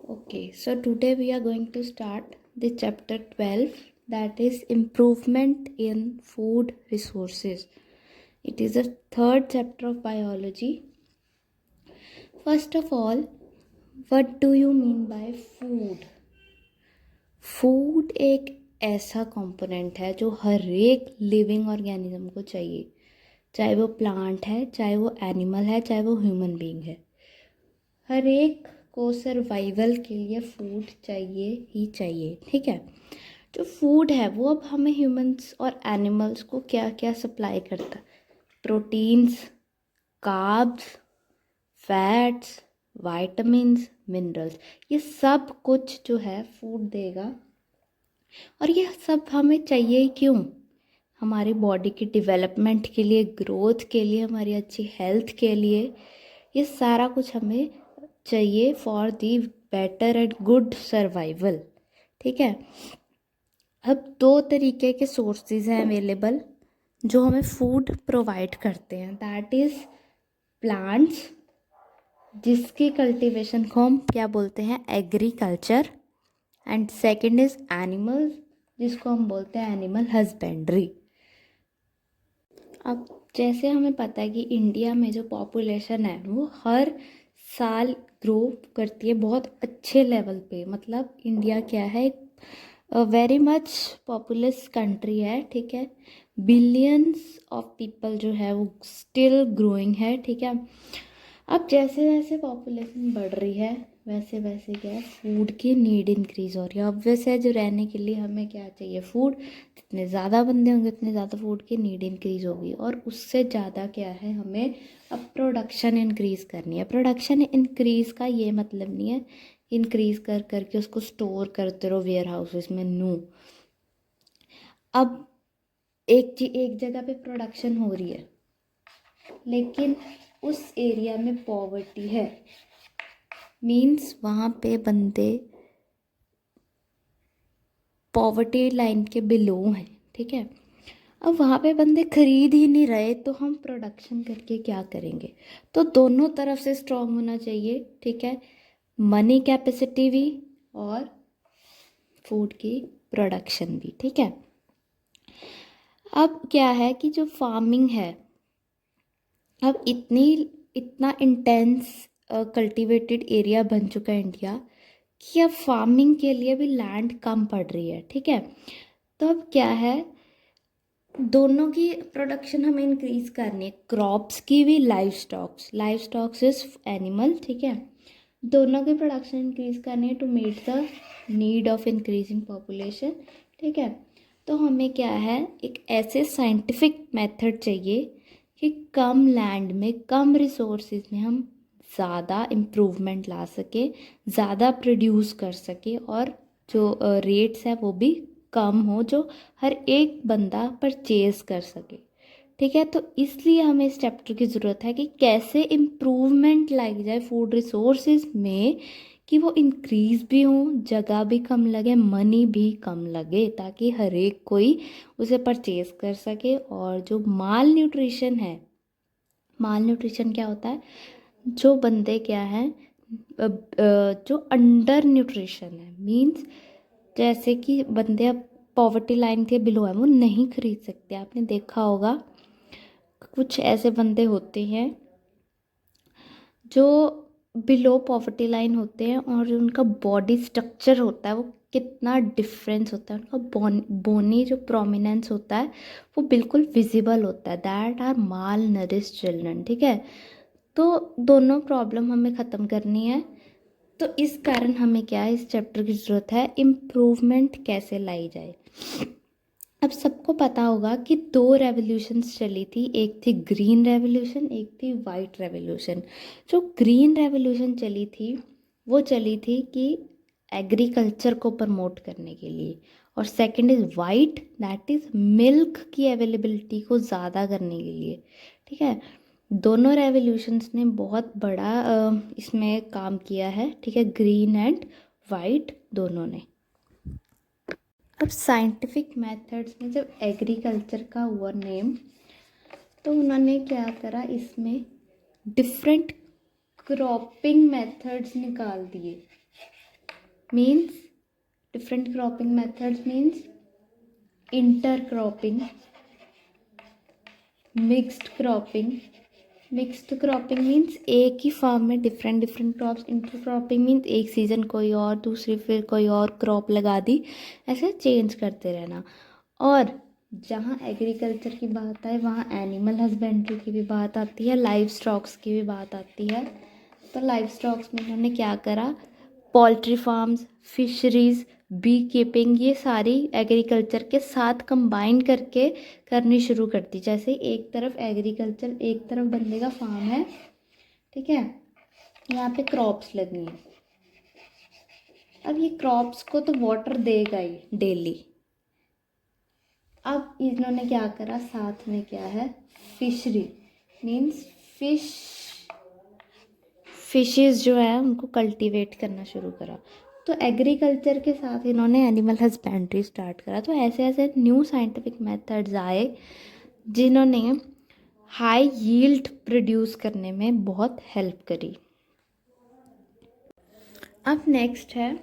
Okay, so today we are going to start the chapter 12, that is improvement in food resources. It is the third chapter of biology. First of all, what do you mean by food? Food एक ऐसा component है जो हर एक living organism को चाहिए, चाहे वो plant है, चाहे वो एनिमल है, चाहे वो ह्यूमन बीइंग है। हर एक को सर्वाइवल के लिए फूड चाहिए ही चाहिए, ठीक है। जो फूड है वो अब हमें ह्यूमंस और एनिमल्स को क्या क्या सप्लाई करता है? Proteins, carbs, fats, vitamins, minerals, ये सब कुछ जो है फूड देगा। और ये सब हमें चाहिए क्यों? हमारी बॉडी की डेवलपमेंट के लिए, ग्रोथ के लिए, हमारी अच्छी हेल्थ के लिए, ये सारा कुछ हमें चाहिए for the better and good survival, ठीक है। अब दो तरीके के सोर्सेज हैं अवेलेबल जो हमें फूड प्रोवाइड करते हैं, दैट इज़ प्लांट्स, जिसकी कल्टीवेशन को हम क्या बोलते हैं? Agriculture. And second is animals, जिसको हम बोलते हैं एनिमल हस्बेंड्री। अब जैसे हमें पता है कि इंडिया में जो पॉपुलेशन है वो हर साल ग्रो करती है बहुत अच्छे लेवल पे। मतलब इंडिया क्या है, एक वेरी मच पॉपुलस कंट्री है, ठीक है। बिलियंस ऑफ पीपल जो है वो स्टिल ग्रोइंग है, ठीक है। अब जैसे जैसे पॉपुलेशन बढ़ रही है वैसे वैसे क्या है, फूड की नीड इंक्रीज़ हो रही है। ऑब्वियस है, जो रहने के लिए हमें क्या चाहिए? फूड। जितने ज़्यादा बंदे होंगे उतने ज़्यादा फूड की नीड इंक्रीज़ होगी, और उससे ज़्यादा क्या है, हमें अब प्रोडक्शन इंक्रीज़ करनी है। प्रोडक्शन इंक्रीज़ का ये मतलब नहीं है इंक्रीज़ कर करके उसको स्टोर करते रहो वेयर हाउसेस में, नो। अब एक जगह पे प्रोडक्शन हो रही है लेकिन उस एरिया में पॉवर्टी है, मीन्स वहाँ पे बंदे पॉवर्टी लाइन के बिलो हैं, ठीक है। अब वहाँ पे बंदे खरीद ही नहीं रहे तो हम प्रोडक्शन करके क्या करेंगे? तो दोनों तरफ से स्ट्रांग होना चाहिए, ठीक है। मनी कैपेसिटी भी और फूड की प्रोडक्शन भी, ठीक है। अब क्या है कि जो फार्मिंग है, अब इतना इंटेंस कल्टीवेटेड एरिया बन चुका है इंडिया कि अब फार्मिंग के लिए भी लैंड कम पड़ रही है, ठीक है। तो अब क्या है, दोनों की प्रोडक्शन हमें इंक्रीज करनी है, क्रॉप्स की भी, लाइव स्टॉक्स इज एनिमल, ठीक है। दोनों की प्रोडक्शन इंक्रीज करनी है to meet the need of increasing population, ठीक है। तो हमें क्या है, एक ऐसे साइंटिफिक मेथड चाहिए कि कम लैंड में, कम रिसोर्सेज में हम ज़्यादा इम्प्रूवमेंट ला सके, ज़्यादा प्रोड्यूस कर सके, और जो रेट्स है वो भी कम हो, जो हर एक बंदा परचेज कर सके, ठीक है। तो इसलिए हमें इस चैप्टर की ज़रूरत है कि कैसे इम्प्रूवमेंट लाई जाए फूड रिसोर्सेज में कि वो इंक्रीज़ भी हो, जगह भी कम लगे, मनी भी कम लगे, ताकि हर एक कोई उसे परचेज कर सके। और जो माल न्यूट्रिशन है, माल न्यूट्रिशन क्या होता है? जो बंदे क्या हैं, जो अंडर न्यूट्रिशन है, मीन्स जैसे कि बंदे अब पॉवर्टी लाइन के बिलो है, वो नहीं खरीद सकते। आपने देखा होगा कुछ ऐसे बंदे होते हैं जो बिलो पॉवर्टी लाइन होते हैं और जो उनका बॉडी स्ट्रक्चर होता है वो कितना डिफरेंस होता है, उनका बोनी जो प्रोमिनेंस होता है वो बिल्कुल विजिबल होता है, that are malnourish children, ठीक है। तो दोनों प्रॉब्लम हमें ख़त्म करनी है। तो इस कारण हमें क्या है, इस चैप्टर की ज़रूरत है, इम्प्रूवमेंट कैसे लाई जाए। अब सबको पता होगा कि दो रेवोल्यूशंस चली थी, एक थी ग्रीन रेवोल्यूशन, एक थी वाइट रेवोल्यूशन। जो ग्रीन रेवोल्यूशन चली थी वो चली थी कि एग्रीकल्चर को प्रमोट करने के लिए, और second is white, that is milk की अवेलेबिलिटी को ज़्यादा करने के लिए, ठीक है। दोनों रेवोल्यूशंस ने बहुत बड़ा इसमें काम किया है, ठीक है, ग्रीन एंड वाइट दोनों ने। अब साइंटिफिक मेथड्स में जब एग्रीकल्चर का हुआ नेम, तो उन्होंने क्या करा, इसमें डिफरेंट क्रॉपिंग मेथड्स निकाल दिए, means different cropping methods means intercropping, mixed cropping means एक ही फार्म में different different crops. Intercropping means एक सीज़न कोई और, दूसरी फिर कोई और क्रॉप लगा दी, ऐसे चेंज करते रहना। और जहाँ एग्रीकल्चर की बात आए वहाँ एनिमल हस्बेंड्री की भी बात आती है, लाइव स्टॉक्स की भी बात आती है। तो लाइव स्टॉक्स में इन्होंने क्या करा, poultry farms, fisheries, bee keeping, ये सारी एग्रीकल्चर के साथ कंबाइन करके करनी शुरू कर दी। जैसे एक तरफ एग्रीकल्चर, एक तरफ बंदे का फार्म है, ठीक है, यहाँ पे क्रॉप्स लगी हैं। अब ये क्रॉप्स को तो वाटर देगा ही डेली। अब इन्होंने क्या करा, साथ में क्या है, फिशरी मीन्स फिशेस जो है उनको कल्टीवेट करना शुरू करा। तो एग्रीकल्चर के साथ इन्होंने एनिमल हस्बेंड्री स्टार्ट करा। तो ऐसे ऐसे न्यू साइंटिफिक मेथड्स आए जिन्होंने हाई यील्ड प्रोड्यूस करने में बहुत हेल्प करी। अब नेक्स्ट है,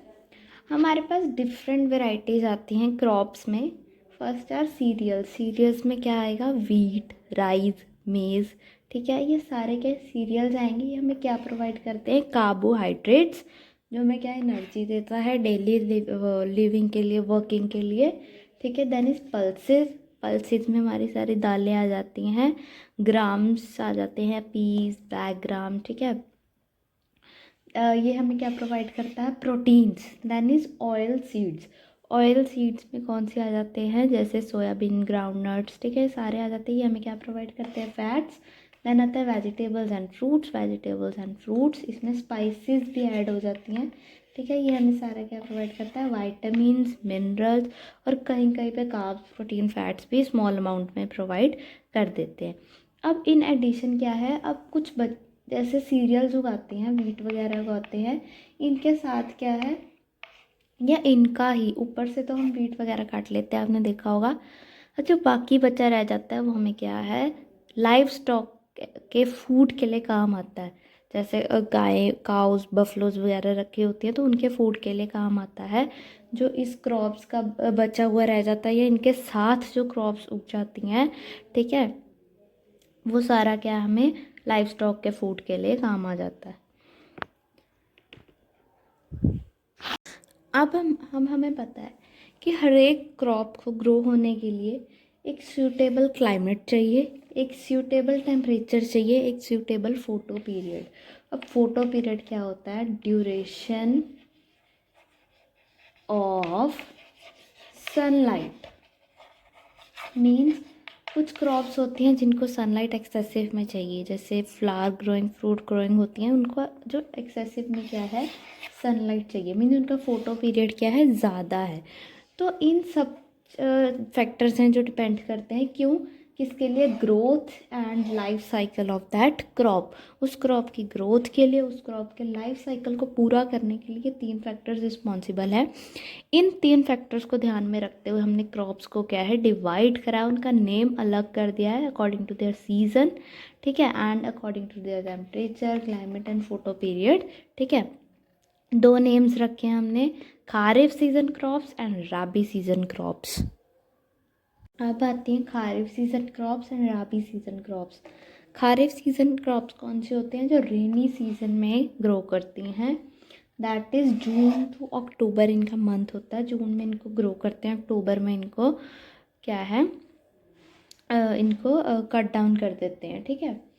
हमारे पास डिफरेंट वेराइटीज़ आती हैं क्रॉप्स में। फर्स्ट आर सीरियल्स में क्या आएगा, वीट, राइस, मेज़, ठीक है, ये सारे क्या सीरियल्स आएंगे। ये हमें क्या प्रोवाइड करते हैं, कार्बोहाइड्रेट्स, जो हमें क्या एनर्जी देता है डेली लिविंग के लिए, वर्किंग के लिए, ठीक है। देन इज पल्सेस में हमारी सारी दालें आ जाती हैं, ग्राम्स आ जाते हैं, पीस, बैकग्राम, ठीक है। ये हमें क्या प्रोवाइड करता है, proteins. Then is oil seeds में कौन से आ जाते हैं, जैसे सोयाबीन, ग्राउंडनट्स, ठीक है, सारे आ जाते हैं। ये हमें क्या प्रोवाइड करते हैं, फैट्स। देन आता है वेजिटेबल्स एंड फ्रूट्स, इसमें स्पाइसेस भी ऐड हो जाती हैं, ठीक है। ये हमें सारा क्या प्रोवाइड करता है, वाइटामिन्स, मिनरल्स, और कहीं कहीं पे कार्ब्स, प्रोटीन, फैट्स भी स्मॉल अमाउंट में प्रोवाइड कर देते हैं। अब इन एडिशन क्या है, अब कुछ जैसे सीरियल्स उगाते हैं, वीट वगैरह उगाते हैं, इनके साथ क्या है, या इनका ही ऊपर से तो हम वीट वगैरह काट लेते हैं, आपने देखा होगा। जो बाकी बचा रह जाता है वो हमें क्या है, लाइव स्टॉक के फूड के लिए काम आता है। जैसे गाय, काउस, बफलोज वगैरह रखी होती हैं तो उनके फूड के लिए काम आता है। जो इस क्रॉप्स का बचा हुआ रह जाता है या इनके साथ जो क्रॉप्स उग जाती हैं, ठीक है, वो सारा क्या हमें लाइव स्टॉक के फूड के लिए काम आ जाता है। अब हमें पता है कि हर एक क्रॉप को ग्रो होने के लिए एक सूटेबल क्लाइमेट चाहिए, एक सूटेबल टेम्परेचर चाहिए, एक सूटेबल फोटो पीरियड। अब फोटो पीरियड क्या होता है, ड्यूरेशन ऑफ सनलाइट मीन्स कुछ क्रॉप्स होती हैं जिनको सनलाइट एक्सेसिव में चाहिए, जैसे फ्लावर ग्रोइंग, फ्रूट ग्रोइंग होती हैं, उनको जो एक्सेसिव में क्या है, सनलाइट चाहिए, मीन्स उनका फोटो पीरियड क्या है, ज़्यादा है। तो इन सब फैक्टर्स हैं जो डिपेंड करते हैं, क्यों, किसके लिए, growth and life cycle of that crop. उस क्रॉप की ग्रोथ के लिए, उस क्रॉप के लाइफ साइकिल को पूरा करने के लिए 3 फैक्टर्स रिस्पॉन्सिबल है। इन 3 फैक्टर्स को ध्यान में रखते हुए हमने क्रॉप्स को क्या है, डिवाइड करा, उनका नेम अलग कर दिया है अकॉर्डिंग टू देयर सीजन, ठीक है, and according to their temperature, climate and photoperiod, ठीक है। 2 नेम्स रखे हैं हमने, kharif season crops and rabi season crops. अब आती हैं kharif season crops and rabi season crops. Kharif season crops कौन से होते हैं, जो रेनी सीजन में ग्रो करती हैं, दैट इज़ जून टू अक्टूबर इनका मंथ होता है। जून में इनको ग्रो करते हैं, अक्टूबर में इनको क्या है, इनको कट डाउन कर देते हैं, ठीक है।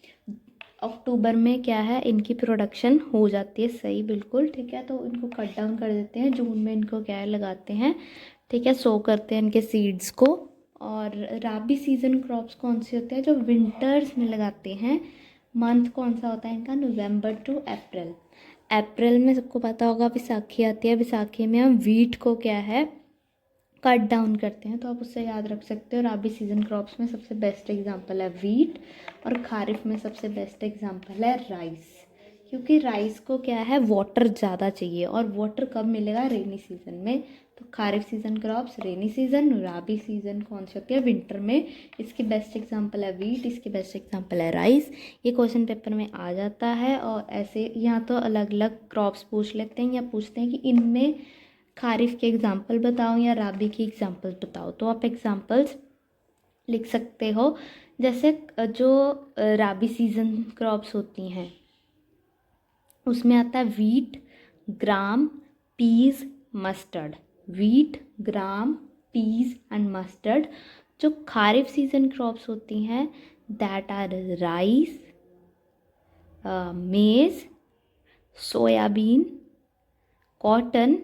अक्टूबर में क्या है, इनकी प्रोडक्शन हो जाती है सही, बिल्कुल, ठीक है, तो इनको कट डाउन कर देते हैं। जून में इनको क्या है, लगाते हैं, ठीक है, सो करते हैं इनके सीड्स को। और राबी सीजन क्रॉप्स कौन से होते हैं, जो विंटर्स में लगाते हैं। मंथ कौन सा होता है इनका, नवंबर टू अप्रैल। अप्रैल में सबको पता होगा विसाखी आती है, विसाखी में हम वीट को क्या है, कट डाउन करते हैं, तो आप उससे याद रख सकते हो। राबी सीजन क्रॉप्स में सबसे बेस्ट एग्जांपल है वीट, और खारिफ में सबसे बेस्ट एग्जांपल है राइस। क्योंकि राइस को क्या है, वाटर ज़्यादा चाहिए, और वाटर कब मिलेगा, रेनी सीजन में। तो kharif season crops rainy season, rabi season कौन सी होती है, विंटर में। इसकी बेस्ट एग्जांपल है वीट, इसकी बेस्ट एग्जांपल है राइस। ये क्वेश्चन पेपर में आ जाता है। और ऐसे यहाँ तो अलग अलग क्रॉप्स पूछ लेते हैं, या पूछते हैं कि इनमें खारिफ के एग्जाम्पल बताओ या राबी की एग्जाम्पल बताओ। तो आप एग्जाम्पल्स लिख सकते हो। जैसे जो राबी सीजन क्रॉप्स होती हैं उसमें आता है wheat, gram, peas, mustard. Wheat, gram, peas and mustard. जो खारिफ सीजन क्रॉप्स होती हैं that are rice, maize, soybean, cotton,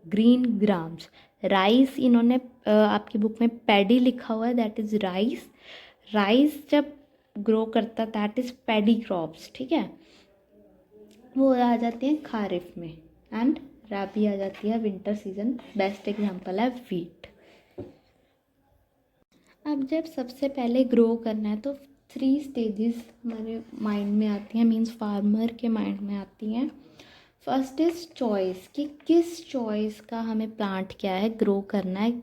green grams. Rice इन्होंने आपकी बुक में पैडी लिखा हुआ है, दैट इज़ राइस। राइस जब ग्रो करता दैट इज़ पैडी क्रॉप्स, ठीक है। वो आ जाती हैं खारिफ में। एंड राबी आ जाती है विंटर सीजन। बेस्ट एग्जांपल है वीट। अब जब सबसे पहले ग्रो करना है तो 3 स्टेजेस हमारे माइंड में आती हैं, मीन्स फार्मर के माइंड में आती हैं। फर्स्ट इज़ चॉइस, कि किस चॉइस का हमें प्लांट क्या है ग्रो करना है,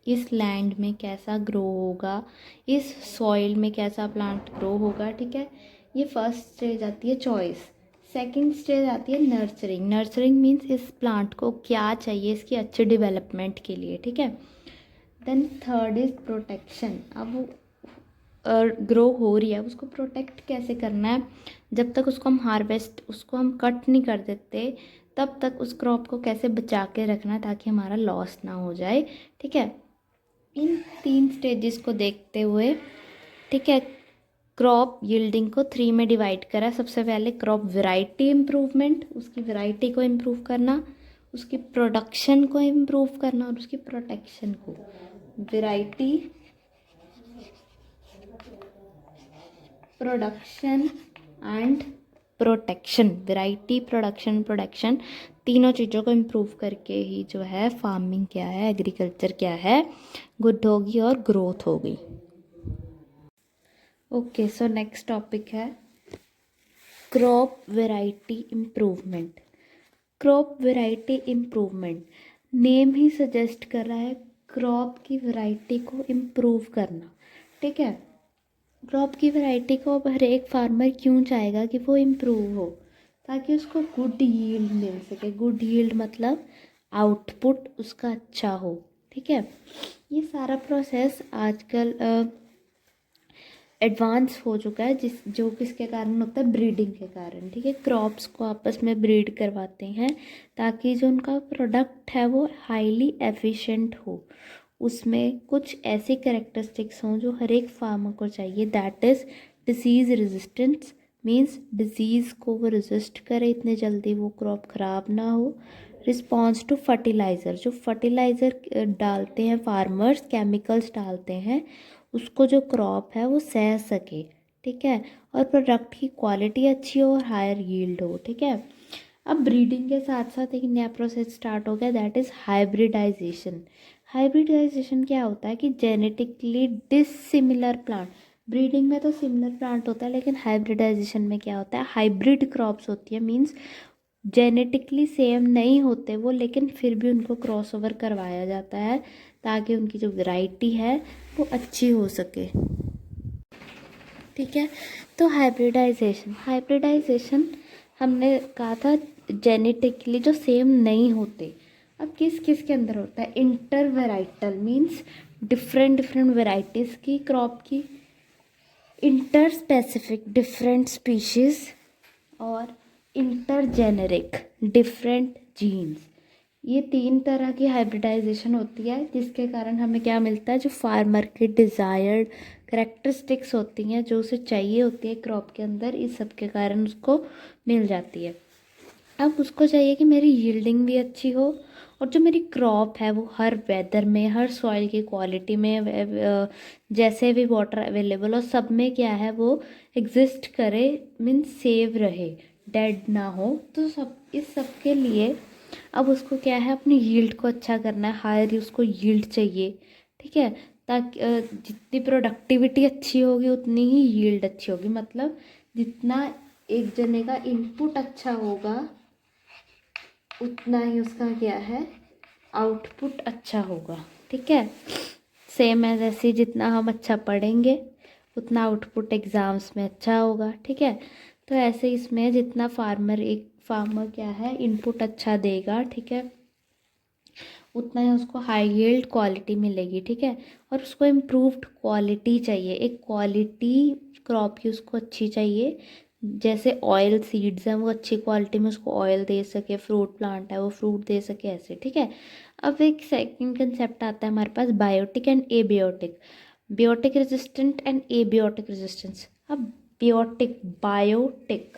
इस लैंड में कैसा ग्रो होगा, इस सॉइल में कैसा प्लांट ग्रो होगा, ठीक है। ये फर्स्ट स्टेज आती है चॉइस। सेकंड स्टेज आती है नर्चरिंग। नर्चरिंग मीन्स इस प्लांट को क्या चाहिए इसकी अच्छे डेवलपमेंट के लिए, ठीक है। Then third is protection. अब वो ग्रो हो रही है, उसको प्रोटेक्ट कैसे करना है, जब तक उसको हम हार्वेस्ट, उसको हम कट नहीं कर देते तब तक उस क्रॉप को कैसे बचा के रखना है ताकि हमारा लॉस ना हो जाए, ठीक है। इन 3 स्टेजेस को देखते हुए, ठीक है, क्रॉप यील्डिंग को 3 में डिवाइड करा। सबसे पहले क्रॉप वैरायटी इम्प्रूवमेंट, उसकी वैरायटी को इम्प्रूव करना, उसकी प्रोडक्शन को इम्प्रूव करना और उसकी प्रोटेक्शन को। Variety, production and protection. Variety, production, production, तीनों चीज़ों को इम्प्रूव करके ही जो है फार्मिंग क्या है, एग्रीकल्चर क्या है, गुड होगी और ग्रोथ होगी। ओके, सो नेक्स्ट टॉपिक है crop variety improvement. Crop variety improvement, name ही सजेस्ट कर रहा है क्रॉप की वैरायटी को इम्प्रूव करना, ठीक है। क्रॉप की वैरायटी को अब हर एक फार्मर क्यों चाहेगा कि वो इम्प्रूव हो, ताकि उसको गुड यील्ड मिल सके। गुड यील्ड मतलब आउटपुट उसका अच्छा हो, ठीक है। ये सारा प्रोसेस आजकल एडवांस हो चुका है, जो किसके कारण होता है, ब्रीडिंग के कारण, ठीक है। क्रॉप्स को आपस में ब्रीड करवाते हैं ताकि जो उनका प्रोडक्ट है वो हाईली एफिशिएंट हो, उसमें कुछ ऐसी कैरेक्टरिस्टिक्स हों जो हर एक फार्मर को चाहिए। That is disease resistance, means disease को वो रेजिस्ट करे, इतने जल्दी वो क्रॉप ख़राब ना हो। रिस्पॉन्स टू फर्टिलाइज़र, जो फर्टिलाइज़र डालते हैं फार्मर्स, केमिकल्स डालते हैं, उसको जो क्रॉप है वो सह सके, ठीक है। और प्रोडक्ट की क्वालिटी अच्छी हो और हायर यील्ड हो, ठीक है। अब ब्रीडिंग के साथ साथ एक नया प्रोसेस स्टार्ट हो गया, दैट इज़ हाइब्रिडाइजेशन। हाइब्रिडाइजेशन क्या होता है कि जेनेटिकली डिसिमिलर प्लांट, ब्रीडिंग में तो सिमिलर प्लांट होता है लेकिन हाइब्रिडाइजेशन में क्या होता है, हाइब्रिड क्रॉप्स होती है, मीन्स जेनेटिकली सेम नहीं होते वो, लेकिन फिर भी उनको क्रॉस ओवर करवाया जाता है ताकि उनकी जो वैरायटी है वो अच्छी हो सके, ठीक है। तो हाइब्रिडाइजेशन, हाइब्रिडाइजेशन हमने कहा था जेनेटिकली जो सेम नहीं होते। अब किस किस के अंदर होता है, inter varietal, means different different varieties की क्रॉप की, इंटर स्पेसिफिक डिफरेंट स्पीशीज़, और इंटरजेनेरिक डिफरेंट जीन्स। ये 3 तरह की हाइब्रिडाइजेशन होती है जिसके कारण हमें क्या मिलता है, जो फार्मर की डिज़ायर्ड करेक्टरिस्टिक्स होती हैं, जो उसे चाहिए होती है क्रॉप के अंदर, इस सब के कारण उसको मिल जाती है। अब उसको चाहिए कि मेरी यील्डिंग भी अच्छी हो और जो मेरी क्रॉप है वो हर वेदर में, हर सॉइल की क्वालिटी में, जैसे भी वाटर अवेलेबल हो, सब में क्या है वो एग्जिस्ट करे, मीन्स सेव रहे, डेड ना हो। तो सब, इस सब के लिए अब उसको क्या है, अपनी यील्ड को अच्छा करना है, हायर उसको यील्ड चाहिए, ठीक है। ताकि जितनी प्रोडक्टिविटी अच्छी होगी उतनी ही यील्ड अच्छी होगी, मतलब जितना एक जने का इनपुट अच्छा होगा उतना ही उसका क्या है, आउटपुट अच्छा होगा। ठीक है, सेम एज ऐसे जितना हम अच्छा पढ़ेंगे उतना आउटपुट एग्ज़ाम्स में अच्छा होगा। ठीक है, तो ऐसे इसमें जितना एक फार्मर क्या है इनपुट अच्छा देगा, ठीक है, उतना ही उसको हाई यील्ड क्वालिटी मिलेगी। ठीक है, और उसको इम्प्रूव्ड क्वालिटी चाहिए, एक क्वालिटी क्रॉप की उसको अच्छी चाहिए। जैसे ऑयल सीड्स हैं वो अच्छी क्वालिटी में उसको ऑयल दे सके, फ्रूट प्लांट है वो फ्रूट दे सके, ऐसे। ठीक है, अब एक सेकंड कंसेप्ट आता है हमारे पास, biotic and abiotic. Biotic resistant and abiotic resistance. अब बियोटिक, बायोटिक,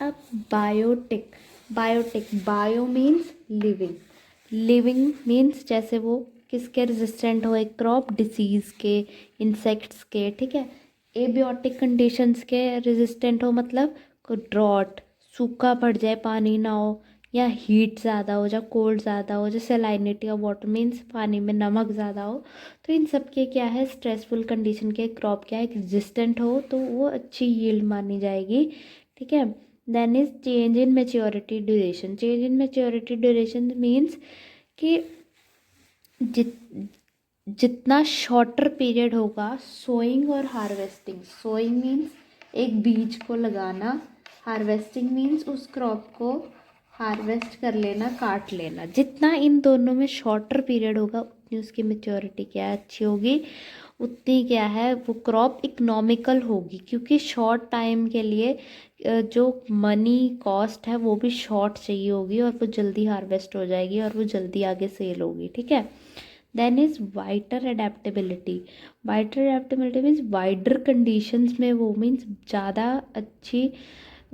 अब biotic, biotic, bio means living, living means जैसे वो किसके रेजिस्टेंट हो, एक क्रॉप डिसीज़ के, इंसेक्ट्स के। ठीक है, एबियोटिक कंडीशंस के रेजिस्टेंट हो, मतलब ड्रॉट, सूखा पड़ जाए, पानी ना हो, या हीट ज़्यादा हो, या कोल्ड ज़्यादा हो, जैसे सैलिनिटी ऑफ वाटर मीन्स पानी में नमक ज़्यादा हो। तो इन सब के क्या है, स्ट्रेसफुल कंडीशन के क्रॉप क्या है रेजिस्टेंट हो तो वो अच्छी यील्ड मानी जाएगी। ठीक है, then is change in maturity duration. Change in maturity duration means कि जित जितना शॉर्टर पीरियड होगा सोइंग और हार्वेस्टिंग। सोइंग मीन्स एक बीज को लगाना, हार्वेस्टिंग मीन्स उस क्रॉप को हार्वेस्ट कर लेना, काट लेना। जितना इन दोनों में शॉर्टर पीरियड होगा उतनी उसकी मेच्योरिटी क्या है, अच्छी होगी, उतनी क्या है वो क्रॉप इकोनॉमिकल होगी, क्योंकि शॉर्ट टाइम के लिए जो मनी कॉस्ट है वो भी शॉर्ट चाहिए होगी और वो जल्दी हार्वेस्ट हो जाएगी और वो जल्दी आगे सेल होगी। ठीक है, then is wider adaptability. Wider adaptability means wider conditions में वो मीन्स ज़्यादा अच्छी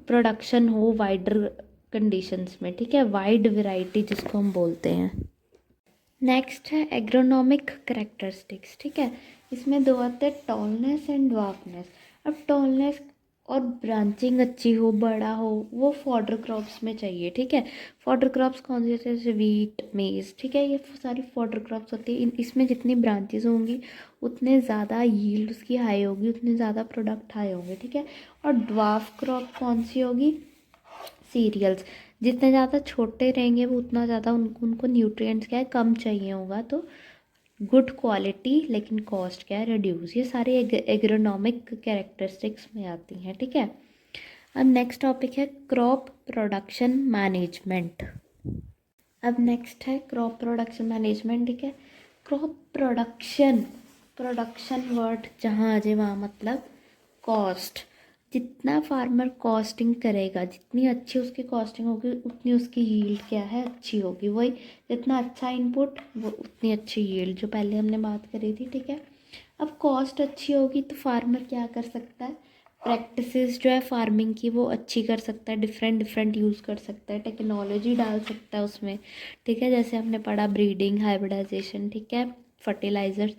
प्रोडक्शन हो वाइडर कंडीशंस में। ठीक है, वाइड वेराइटी जिसको हम बोलते हैं। नेक्स्ट है एग्रोनॉमिक करेक्टरिस्टिक्स। ठीक है, इसमें दो आते हैं, टॉलनेस एंड ड्वार्फनेस। अब टॉलनेस और ब्रांचिंग अच्छी हो, बड़ा हो, वो फॉडर क्रॉप्स में चाहिए। ठीक है, फॉडर क्रॉप्स कौन से, जैसे वीट, मेज। ठीक है, ये सारी फॉडर क्रॉप्स होती है। इसमें जितनी ब्रांचेस होंगी उतने ज़्यादा यील्ड उसकी हाई होगी, उतने ज़्यादा प्रोडक्ट हाई होंगे। ठीक है, और ड्वार्फ क्रॉप कौन सी होगी, सीरियल्स। जितने ज़्यादा छोटे रहेंगे वो उतना ज़्यादा उनको न्यूट्रिएंट्स क्या है कम चाहिए होगा, तो गुड क्वालिटी लेकिन कॉस्ट क्या है रिड्यूस। ये सारी एग्रोनॉमिक कैरेक्टरिस्टिक्स में आती हैं। ठीक है, अब नेक्स्ट टॉपिक है क्रॉप प्रोडक्शन मैनेजमेंट। अब नेक्स्ट है क्रॉप प्रोडक्शन मैनेजमेंट। ठीक है, क्रॉप प्रोडक्शन, प्रोडक्शन वर्ड जहाँ आ जाए वहाँ मतलब कॉस्ट। जितना फार्मर कॉस्टिंग करेगा, जितनी अच्छी उसकी कॉस्टिंग होगी उतनी उसकी यील्ड क्या है अच्छी होगी। वही जितना अच्छा इनपुट वो उतनी अच्छी यील्ड, जो पहले हमने बात करी थी। ठीक है, अब कॉस्ट अच्छी होगी तो फार्मर क्या कर सकता है, प्रैक्टिसेस जो है फार्मिंग की वो अच्छी कर सकता है, डिफरेंट डिफरेंट यूज़ कर सकता है, टेक्नोलॉजी डाल सकता है उसमें। ठीक है, जैसे हमने पढ़ा ब्रीडिंग, हाइब्रिडाइजेशन। ठीक है, फर्टिलाइजर्स।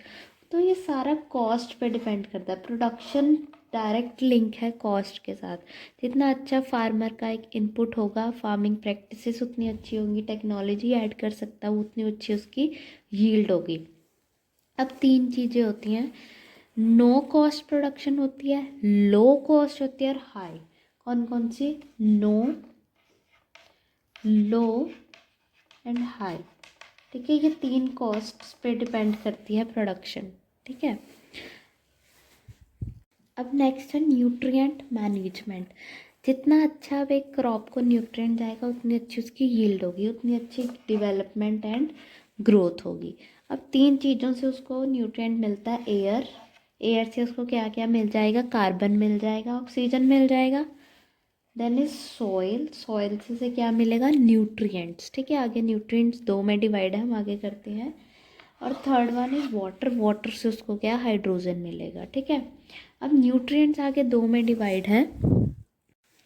तो ये सारा कॉस्ट पे डिपेंड करता है, प्रोडक्शन डायरेक्ट लिंक है कॉस्ट के साथ। जितना अच्छा फार्मर का एक इनपुट होगा, फार्मिंग प्रैक्टिसेस उतनी अच्छी होंगी, टेक्नोलॉजी ऐड कर सकता है उतनी अच्छी उसकी यील्ड होगी। अब तीन चीज़ें होती हैं, नो कॉस्ट प्रोडक्शन होती है, लो कॉस्ट होती है और हाई। कौन कौन सी, नो, लो एंड हाई। ठीक है, ये तीन कॉस्ट्स पे डिपेंड करती है प्रोडक्शन। ठीक है, अब नेक्स्ट है न्यूट्रिएंट मैनेजमेंट। जितना अच्छा अब एक क्रॉप को न्यूट्रिएंट जाएगा उतनी अच्छी उसकी यील्ड होगी, उतनी अच्छी डेवलपमेंट एंड ग्रोथ होगी। अब तीन चीज़ों से उसको न्यूट्रिएंट मिलता है, एयर, एयर से उसको क्या क्या मिल जाएगा, कार्बन मिल जाएगा, ऑक्सीजन मिल जाएगा। देन इज सॉइल, सॉइल से क्या मिलेगा, न्यूट्रिएंट्स। ठीक है, आगे न्यूट्रिएंट्स दो में डिवाइड है, हम आगे करते हैं। और third one is water, water से उसको क्या हाइड्रोजन मिलेगा। ठीक है, अब न्यूट्रिएंट्स आगे दो में डिवाइड है।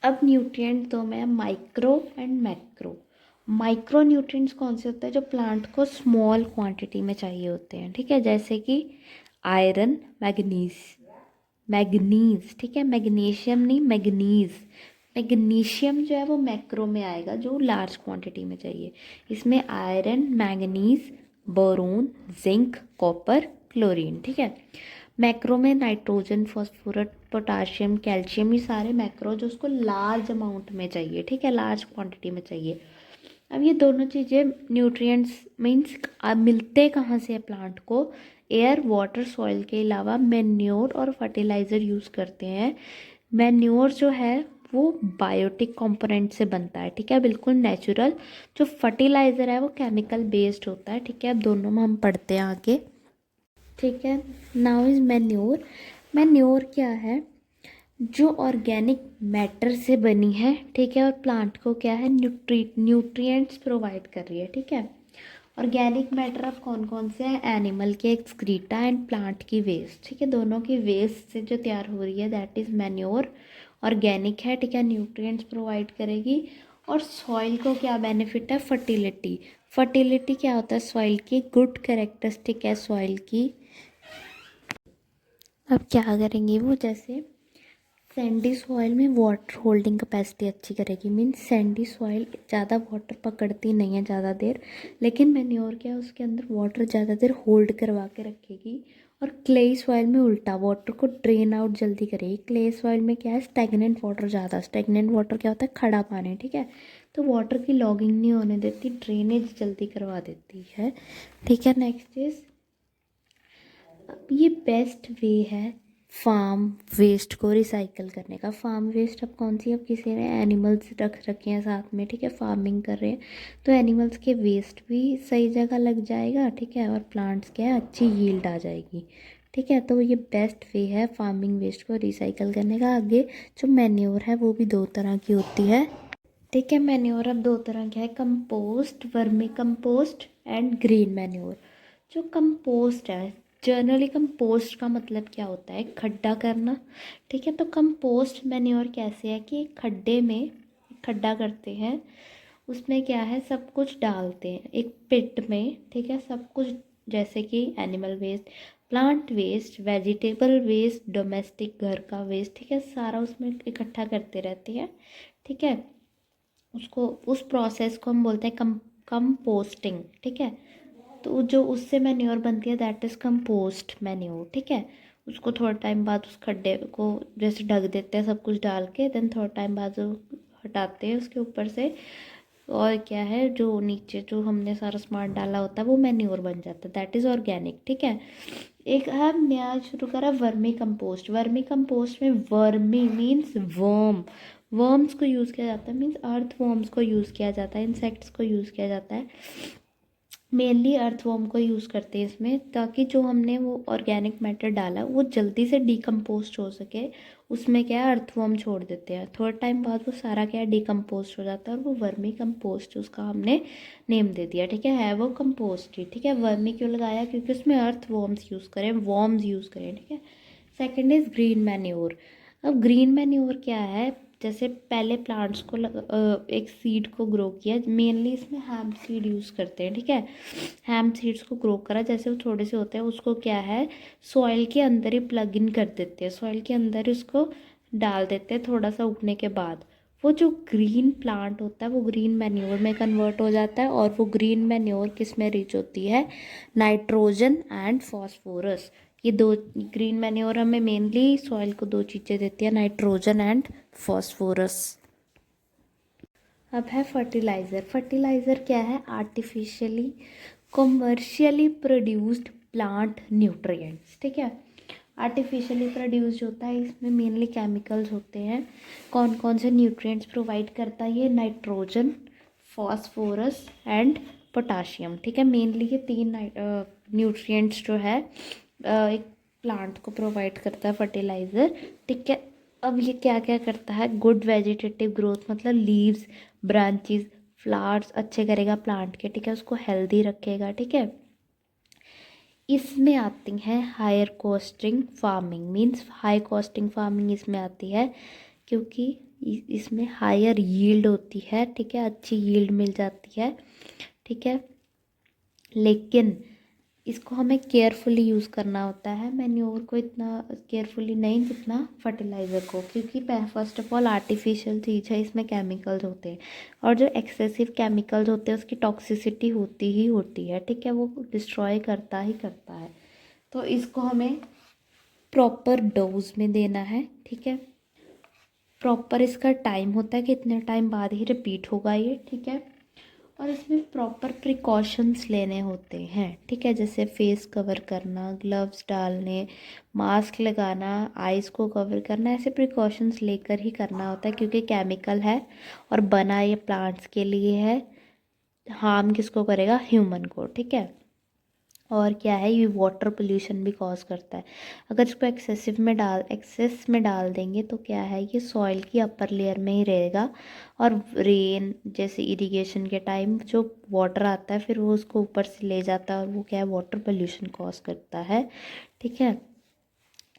अब न्यूट्रिएंट दो में है, micro and macro. Micro nutrients कौन से होते हैं, जो प्लांट को स्मॉल क्वांटिटी में चाहिए होते हैं। ठीक है, जैसे कि आयरन, मैग्नीज, मैग्नीज। ठीक है, मैग्नीशियम नहीं, मैग्नीज। मैग्नीशियम जो है वो मैक्रो में आएगा, जो लार्ज क्वांटिटी में चाहिए। इसमें iron, manganese, boron, zinc, copper, chlorine. ठीक है, मैक्रो में नाइट्रोजन, फॉस्फोरस, पोटाशियम, कैल्शियम, ये सारे मैक्रो जो उसको लार्ज अमाउंट में चाहिए, ठीक है, लार्ज क्वांटिटी में चाहिए। अब ये दोनों चीज़ें न्यूट्रिएंट्स मीन्स मिलते कहाँ से है प्लांट को? एयर, वाटर, सॉइल के अलावा मैन्योर और फर्टिलाइज़र यूज़ करते हैं। मैन्योर जो है वो बायोटिक कंपोनेंट से बनता है, ठीक है, बिल्कुल नेचुरल। जो फर्टिलाइज़र है वो केमिकल बेस्ड होता है, ठीक है। अब दोनों में हम पढ़ते हैं आगे, ठीक है। Now is manure. मैन्योर क्या है? जो ऑर्गेनिक मैटर से बनी है, ठीक है, और प्लांट को क्या है, न्यूट्रिएंट्स प्रोवाइड कर रही है, ठीक है। ऑर्गेनिक मैटर अब कौन कौन से हैं? एनिमल के एक्सक्रीटा एंड प्लांट की वेस्ट, ठीक है, दोनों की वेस्ट से जो तैयार हो रही है दैट इज़ मैन्योर। ऑर्गेनिक है, ठीक है, न्यूट्रिएंट्स प्रोवाइड करेगी। और सॉइल को क्या बेनिफिट है? फर्टिलिटी। फर्टिलिटी क्या होता है सॉइल की? गुड कैरेक्टरिस्टिक है सॉइल की। अब क्या करेंगे वो? जैसे सैंडी सॉइल में वाटर होल्डिंग कैपेसिटी अच्छी करेगी, मीन्स सैंडी सॉइल ज़्यादा वाटर पकड़ती नहीं है ज़्यादा देर, लेकिन मैन्योर क्या है उसके अंदर वाटर ज़्यादा देर होल्ड करवा के रखेगी। और क्लेई सॉइल में उल्टा, वाटर को ड्रेन आउट जल्दी करेगी। क्ले सॉइल में क्या है? स्टैगनेंट वाटर ज़्यादा। स्टैगनेंट वाटर क्या होता है? खड़ा पानी, ठीक है, तो वाटर की लॉगिंग नहीं होने देती, ड्रेनेज जल्दी करवा देती है, ठीक है। नेक्स्ट इज, अब ये बेस्ट वे है फार्म वेस्ट को रिसाइकल करने का। फार्म वेस्ट अब कौन सी? अब किसी ने एनिमल्स रख रखे हैं साथ में, ठीक है, फार्मिंग कर रहे हैं, तो एनिमल्स के वेस्ट भी सही जगह लग जाएगा, ठीक है, और प्लांट्स क्या है, अच्छी यील्ड आ जाएगी, ठीक है। तो ये बेस्ट वे है फार्मिंग वेस्ट को रिसाइकल करने का। आगे जो मैन्योर है वो भी दो तरह की होती है, ठीक है। मैन्योर अब दो तरह का है, compost, vermi compost and green manure. जो कंपोस्ट है, जनरली कंपोस्ट का मतलब क्या होता है? खड्डा करना, ठीक है। तो कंपोस्ट मैन्योर कैसे है कि एक खड्डे में खड्डा करते हैं, उसमें क्या है, सब कुछ डालते हैं एक पिट में, ठीक है, सब कुछ, जैसे कि animal waste, plant waste, vegetable waste, domestic घर का वेस्ट, ठीक है, सारा उसमें इकट्ठा करते रहते हैं, ठीक है। उसको, उस प्रोसेस को हम बोलते हैं कंपोस्टिंग, ठीक है। तो जो उससे मैन्योर बनती है दैट इज़ कंपोस्ट मैन्योर, ठीक है। उसको थोड़ा टाइम बाद उस खड्डे को जैसे ढक देते हैं सब कुछ डाल के, देन थोड़ा टाइम बाद जो हटाते हैं उसके ऊपर से, और क्या है, जो नीचे जो हमने सारा सामान डाला होता है वो मैन्योर बन जाता है, दैट इज़ ऑर्गेनिक, ठीक है। एक हम नया शुरू करा वर्मी कंपोस्ट। वर्मी कंपोस्ट में वर्मी मीन्स वर्म, वर्म्स को यूज़ किया जाता है, मीन्स अर्थ वर्म्स को यूज़ किया जाता है, इंसेक्ट्स को यूज़ किया जाता है, मेनली अर्थवर्म को यूज़ करते हैं इसमें, ताकि जो हमने वो ऑर्गेनिक मैटर डाला वो जल्दी से डिकम्पोस्ट हो सके। उसमें क्या है, अर्थवर्म छोड़ देते हैं, थोड़ा टाइम बाद वो सारा क्या है, डिकम्पोस्ट हो जाता है, और वो वर्मी कंपोस्ट उसका हमने नेम दे दिया, ठीक है वो कंपोस्ट ही, ठीक है। वर्मी क्यों लगाया? क्योंकि उसमें अर्थवर्म्स यूज़ करें, वॉर्म्स यूज़ करें, ठीक है। Second is green manure. अब ग्रीन मैन्योर क्या है? जैसे पहले प्लांट्स को एक सीड को ग्रो किया, मेनली इसमें हैम्प सीड यूज़ करते हैं, ठीक है। हैम्प सीड्स को ग्रो करा, जैसे वो थोड़े से होते हैं उसको क्या है, सॉइल के अंदर ही प्लग इन कर देते हैं, सॉइल के अंदर ही उसको डाल देते हैं थोड़ा सा उगने के बाद। वो जो ग्रीन प्लांट होता है वो ग्रीन मैन्योर में कन्वर्ट हो जाता है, और वो ग्रीन मैन्योर किस में रिच होती है? Nitrogen and phosphorus. ये दो, ग्रीन मैन्योर हमें मेनली सॉइल को दो चीज़ें देती है, नाइट्रोजन एंड फॉस्फोरस। अब है फर्टिलाइज़र। फर्टिलाइज़र क्या है? Artificially commercially produced plant nutrients, ठीक है। आर्टिफिशियली प्रोड्यूस्ड होता है, इसमें मेनली केमिकल्स होते हैं। कौन कौन से न्यूट्रिएंट्स प्रोवाइड करता है ये? नाइट्रोजन, फॉस्फोरस एंड पोटाशियम, ठीक है। मेनली ये तीन न्यूट्रिएंट्स जो है एक प्लांट को प्रोवाइड करता है फर्टिलाइज़र, ठीक है। अब ये क्या क्या करता है? गुड वेजिटेटिव ग्रोथ, मतलब लीव्स, ब्रांचेस, फ्लावर्स अच्छे करेगा प्लांट के, ठीक है, उसको हेल्दी रखेगा, ठीक है। इसमें आती है higher costing farming, means high costing farming इसमें आती है, क्योंकि इसमें हायर यील्ड होती है, ठीक है, अच्छी यील्ड मिल जाती है, ठीक है। लेकिन इसको हमें केयरफुली यूज़ करना होता है, मैन्योर को इतना केयरफुली नहीं जितना फर्टिलाइज़र को, क्योंकि फर्स्ट ऑफ ऑल आर्टिफिशियल चीज़ है, इसमें केमिकल्स होते हैं, और जो एक्सेसिव केमिकल्स होते हैं उसकी टॉक्सिसिटी होती ही होती है, ठीक है, वो डिस्ट्रॉय करता ही करता है। तो इसको हमें प्रॉपर डोज में देना है, ठीक है। प्रॉपर इसका टाइम होता है कि इतने टाइम बाद ही रिपीट होगा ये, ठीक है। और इसमें प्रॉपर प्रिकॉशंस लेने होते हैं, ठीक है, जैसे फेस कवर करना, ग्लव्स डालने, मास्क लगाना, आइज़ को कवर करना, ऐसे प्रिकॉशंस लेकर ही करना होता है क्योंकि केमिकल है और बना ये प्लांट्स के लिए है। हार्म किसको करेगा? ह्यूमन को, ठीक है। और क्या है, ये वाटर पोल्यूशन भी कॉज करता है। अगर इसको एक्सेस में डाल देंगे तो क्या है, ये सॉइल की अपर लेयर में ही रहेगा और रेन जैसे इरिगेशन के टाइम जो वाटर आता है फिर वो उसको ऊपर से ले जाता है और वो क्या है, वाटर पोल्यूशन कॉज करता है, ठीक है।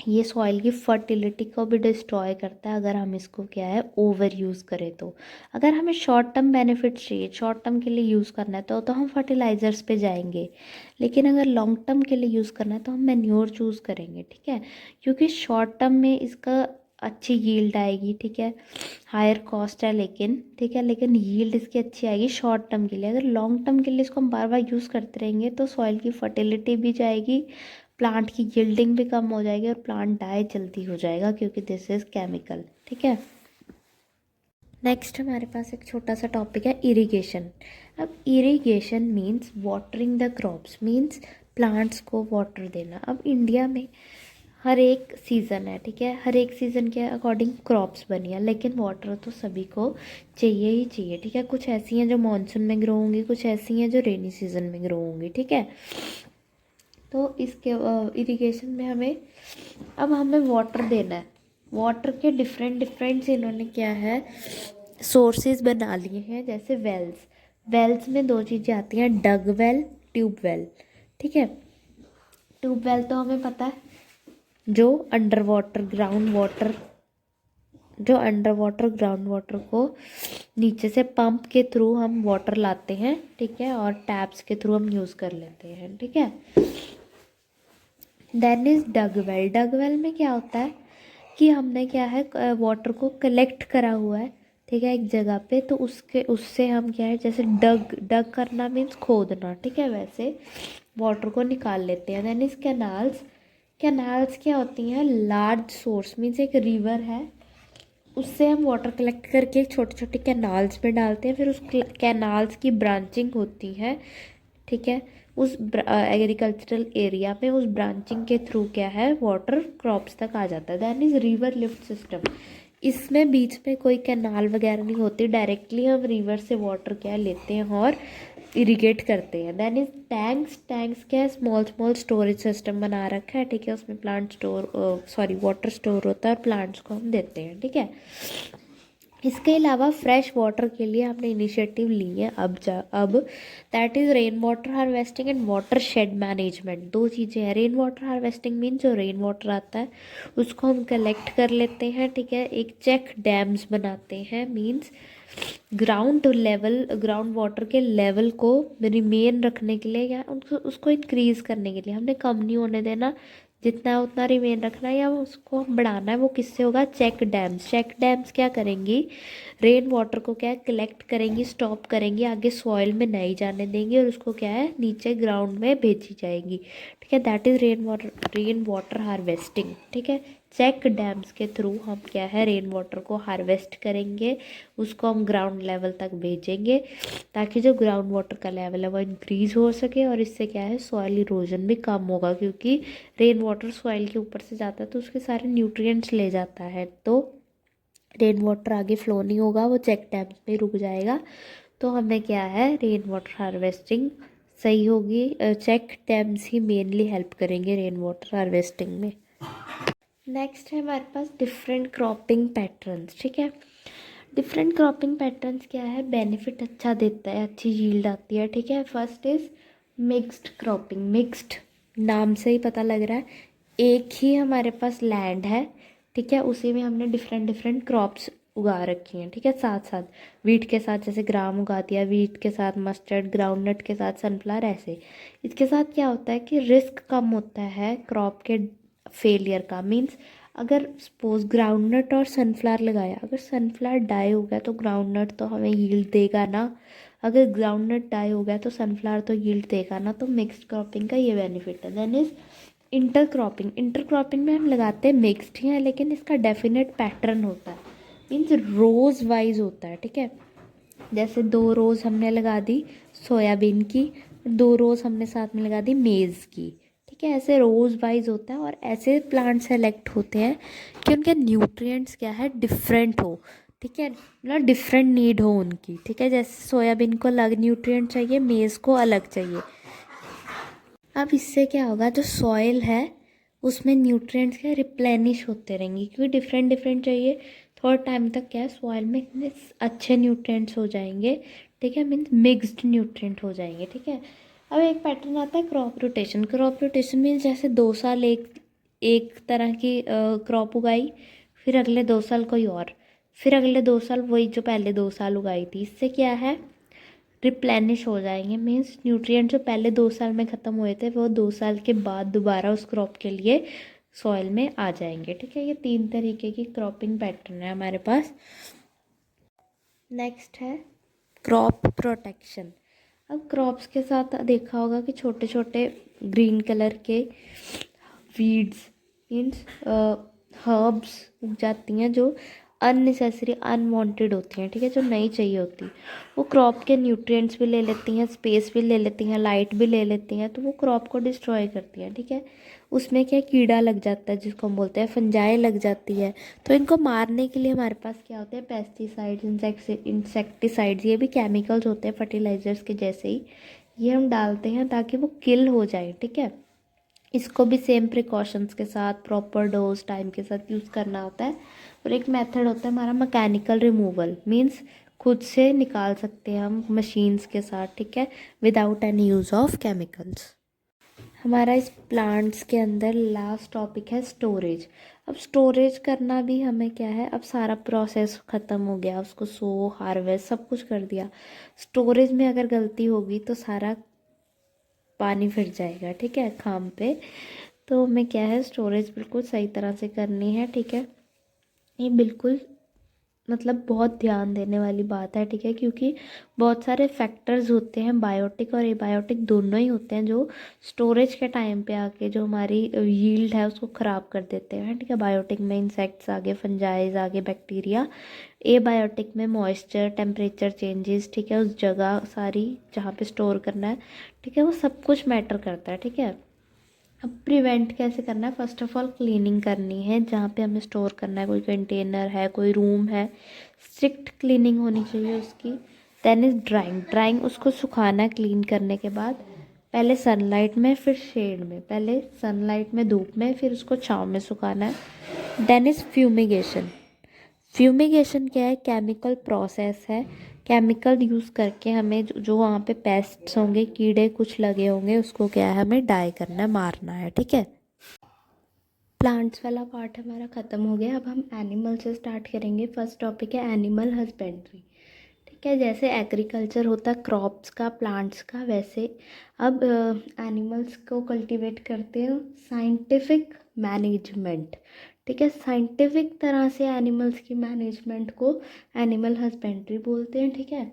ये सॉइल की फर्टिलिटी को भी डिस्ट्रॉय करता है अगर हम इसको क्या है, ओवर यूज़ करें तो। अगर हमें शॉर्ट टर्म बेनिफिट चाहिए, शॉर्ट टर्म के लिए यूज़ करना है तो हम फर्टिलाइज़र्स पे जाएंगे। लेकिन अगर लॉन्ग टर्म के लिए यूज़ करना है तो हम मैन्योर चूज़ करेंगे, ठीक है। क्योंकि शॉर्ट टर्म में इसका अच्छी यील्ड आएगी, ठीक है। हायर कॉस्ट है लेकिन, ठीक है, लेकिन यील्ड इसकी अच्छी आएगी शॉर्ट टर्म के लिए। अगर लॉन्ग टर्म के लिए इसको हम बार बार यूज़ करते रहेंगे तो सॉइल की फर्टिलिटी भी जाएगी, प्लांट की यील्डिंग भी कम हो जाएगी और प्लांट डाई जल्दी हो जाएगा क्योंकि दिस इज़ केमिकल, ठीक है। नेक्स्ट हमारे पास एक छोटा सा टॉपिक है इरिगेशन। अब irrigation means watering the crops, means plants को वाटर देना। अब इंडिया में हर एक सीज़न है, ठीक है, हर एक सीज़न के अकॉर्डिंग क्रॉप्स बनी है, लेकिन वाटर तो सभी को चाहिए ही चाहिए, ठीक है। कुछ ऐसी हैं जो मानसून में ग्रो होंगी, कुछ ऐसी हैं जो रेनी सीज़न में ग्रो होंगी, ठीक है। तो इसके इरिगेशन में हमें वाटर देना है। वाटर के डिफरेंट डिफरेंट इन्होंने क्या है, सोर्सेज बना लिए हैं, जैसे वेल्स। वेल्स में दो चीज़ें आती हैं, डग वेल, ट्यूब वेल, ठीक है। ट्यूब वेल तो हमें पता है, जो अंडर वाटर ग्राउंड वाटर को नीचे से पंप के थ्रू हम वाटर लाते हैं, ठीक है, और टैप्स के थ्रू हम यूज़ कर लेते हैं, ठीक है। Then is dug well. Dug well में क्या होता है कि हमने क्या है, वाटर को कलेक्ट करा हुआ है, ठीक है, एक जगह पे, तो उससे हम क्या है, जैसे डग डग करना मीन्स खोदना, ठीक है, वैसे वाटर को निकाल लेते हैं। Then is canals. कैनाल्स क्या होती हैं, लार्ज सोर्स मीन्स एक रिवर है, उससे हम वाटर कलेक्ट करके छोटे छोटे कैनाल्स में डालते हैं, फिर उस कैनाल्स की ब्रांचिंग होती है, ठीक है। उस एग्रीकल्चरल एरिया में उस ब्रांचिंग के थ्रू क्या है, वाटर क्रॉप्स तक आ जाता है। That is river lift system. इसमें बीच में कोई कैनाल वगैरह नहीं होती, डायरेक्टली हम रिवर से वाटर क्या लेते हैं और इरिगेट करते हैं। Then is tanks. टैंक्स क्या है, स्मॉल स्मॉल स्टोरेज सिस्टम बना रखा है, ठीक है, उसमें वाटर स्टोर होता है और प्लांट्स को हम देते हैं, ठीक है। इसके अलावा फ्रेश वाटर के लिए हमने इनिशिएटिव ली है अब that is rain water harvesting and water shade management. दो चीज़ें हैं। रेन वाटर हार्वेस्टिंग मीन जो रेन वाटर आता है उसको हम कलेक्ट कर लेते हैं, ठीक है, एक चेक डैम्स बनाते हैं, मीन्स ग्राउंड वाटर के लेवल को रिमेन रखने के लिए या उसको इंक्रीज़ करने के लिए, हमने कम नहीं होने देना, जितना है उतना रिमेन रखना है या उसको हम बढ़ाना है। वो किससे होगा? Check dams. चेक डैम्स क्या करेंगी, रेन वाटर को क्या है, कलेक्ट करेंगी, स्टॉप करेंगी, आगे सॉइल में नहीं जाने देंगी और उसको क्या है, नीचे ग्राउंड में भेजी जाएगी, ठीक है। That is rain water harvesting, ठीक है। चेक डैम्स के थ्रू हम क्या है, रेन वाटर को हार्वेस्ट करेंगे, उसको हम ग्राउंड लेवल तक भेजेंगे ताकि जो ग्राउंड वाटर का लेवल है वो इंक्रीज़ हो सके और इससे क्या है, सॉइल इरोजन भी कम होगा, क्योंकि रेन वाटर सॉइल के ऊपर से जाता है तो उसके सारे न्यूट्रिएंट्स ले जाता है, तो रेन वाटर आगे फ्लो नहीं होगा, वो चेक डैम्स में रुक जाएगा। तो हमें क्या है, रेन वाटर हार्वेस्टिंग सही होगी। चेक डैम्स ही मेनली हेल्प करेंगे रेन वाटर हार्वेस्टिंग में। नेक्स्ट है हमारे पास डिफरेंट क्रॉपिंग पैटर्न्स, ठीक है। डिफरेंट क्रॉपिंग पैटर्न्स क्या है, बेनिफिट अच्छा देता है, अच्छी यील्ड आती है, ठीक है। First is mixed cropping. Mixed नाम से ही पता लग रहा है, एक ही हमारे पास लैंड है, ठीक है, उसी में हमने डिफरेंट डिफरेंट क्रॉप्स उगा रखी हैं, ठीक है, साथ साथ वीट के साथ जैसे ग्राम उगा दिया, वीट के साथ मस्टर्ड, ग्राउंडनट के साथ सनफ्लावर, ऐसे। इसके साथ क्या होता है कि रिस्क कम होता है क्रॉप के फेलियर का। मीन्स अगर सपोज ग्राउंडनट और सनफ्लावर लगाया, अगर सनफ्लावर डाई हो गया तो ग्राउंडनट तो हमें यील्ड देगा ना, अगर ग्राउंडनट डाई हो गया तो सनफ्लावर तो यील्ड देगा ना। तो मिक्स्ड क्रॉपिंग का ये बेनिफिट है। देन इज इंटरक्रॉपिंग में हम लगाते हैं मिक्स्ड ही है, लेकिन इसका डेफिनेट पैटर्न होता है, मीन्स रोज़ वाइज होता है, ठीक है। जैसे 2 रोज़ हमने लगा दी सोयाबीन की, 2 रोज़ हमने साथ में लगा दी मेज़ की, ठीक है। ऐसे रोज़ वाइज होता है, और ऐसे प्लांट सेलेक्ट होते हैं कि उनके न्यूट्रिएंट्स क्या है, डिफरेंट हो, ठीक है, मतलब डिफरेंट नीड हो उनकी, ठीक है। जैसे सोयाबीन को अलग न्यूट्रिएंट चाहिए, मेज़ को अलग चाहिए। अब इससे क्या होगा, जो सॉइल है उसमें न्यूट्रिएंट्स क्या रिप्लेनिश होते रहेंगे, क्योंकि डिफरेंट डिफरेंट चाहिए। थोड़ा टाइम तक क्या है, सॉइल में इतने अच्छे न्यूट्रिएंट्स हो जाएंगे, ठीक है, मीन्स मिक्स्ड न्यूट्रिएंट हो जाएंगे, ठीक है। अब एक पैटर्न आता है crop rotation. Crop rotation means जैसे 2 साल एक एक तरह की क्रॉप उगाई, फिर अगले 2 साल कोई और, फिर अगले 2 साल वही जो पहले 2 साल उगाई थी। इससे क्या है, रिप्लेनिश हो जाएंगे, मीन्स न्यूट्रिएंट जो पहले 2 साल में ख़त्म हुए थे वो 2 साल के बाद दोबारा उस क्रॉप के लिए सॉइल में आ जाएंगे, ठीक है। ये 3 तरीके की क्रॉपिंग पैटर्न है हमारे पास। नेक्स्ट है क्रॉप प्रोटेक्शन। अब क्रॉप्स के साथ देखा होगा कि छोटे छोटे ग्रीन कलर के वीड्स मीन्स हर्ब्स उग जाती हैं जो अननेसेसरी अनवांटेड होती हैं, ठीक है, जो नहीं चाहिए होती। वो क्रॉप के न्यूट्रिएंट्स भी ले लेती हैं, स्पेस भी ले लेती हैं, लाइट भी ले लेती हैं, तो वो क्रॉप को डिस्ट्रॉय करती हैं, ठीक है। उसमें क्या कीड़ा लग जाता है जिसको हम बोलते हैं फंजाई लग जाती है। तो इनको मारने के लिए हमारे पास क्या होते हैं, पेस्टिसाइड्स, इंसेक्टिसाइड्स, ये भी केमिकल्स होते हैं फर्टिलाइजर्स के जैसे ही, ये हम डालते हैं ताकि वो किल हो जाए, ठीक है। इसको भी सेम प्रिकॉशंस के साथ प्रॉपर डोज टाइम के साथ यूज़ करना होता है। और एक मेथड होता है हमारा मैकेनिकल रिमूवल, मींस खुद से निकाल सकते हैं हम मशीन्स के साथ, ठीक है, without any use of chemicals. हमारा इस प्लांट्स के अंदर लास्ट टॉपिक है स्टोरेज। अब स्टोरेज करना भी हमें क्या है, अब सारा प्रोसेस ख़त्म हो गया, उसको सो हार्वेस्ट सब कुछ कर दिया, स्टोरेज में अगर गलती होगी तो सारा पानी फिर जाएगा, ठीक है, खाम पे। तो हमें क्या है, स्टोरेज बिल्कुल सही तरह से करनी है, ठीक है। ये बिल्कुल मतलब बहुत ध्यान देने वाली बात है, ठीक है, क्योंकि बहुत सारे फैक्टर्स होते हैं, बायोटिक और एबायोटिक दोनों ही होते हैं, जो स्टोरेज के टाइम पे आके जो हमारी यील्ड है उसको ख़राब कर देते हैं, ठीक है। बायोटिक में इंसेक्ट्स आगे, फंजाइज आगे, बैक्टीरिया। एबायोटिक में मॉइस्चर, टेम्परेचर चेंजेस, ठीक है, उस जगह सारी जहाँ पे स्टोर करना है, ठीक है, वो सब कुछ मैटर करता है, ठीक है। अब प्रिवेंट कैसे करना है, फर्स्ट ऑफ ऑल क्लीनिंग करनी है, जहाँ पे हमें स्टोर करना है, कोई कंटेनर है, कोई रूम है, स्ट्रिक्ट क्लीनिंग होनी चाहिए उसकी। देन इज़ ड्राइंग, उसको सुखाना है क्लीन करने के बाद, पहले सनलाइट में फिर शेड में, पहले सनलाइट में धूप में फिर उसको छाँव में सुखाना है। Then is fumigation. फ्यूमिगेशन क्या है, केमिकल प्रोसेस है, केमिकल यूज़ करके हमें जो वहाँ पे पेस्ट्स होंगे, कीड़े कुछ लगे होंगे, उसको क्या है, हमें डाई करना है, मारना है, ठीक है। प्लांट्स वाला पार्ट हमारा ख़त्म हो गया। अब हम एनिमल से स्टार्ट करेंगे। फर्स्ट टॉपिक है एनिमल हस्बेंड्री, ठीक है। जैसे एग्रीकल्चर होता है क्रॉप्स का, प्लांट्स का, वैसे अब एनिमल्स को कल्टीवेट करते हैं साइंटिफिक मैनेजमेंट, ठीक है। साइंटिफिक तरह से एनिमल्स की मैनेजमेंट को एनिमल हस्बेंड्री बोलते हैं, ठीक है।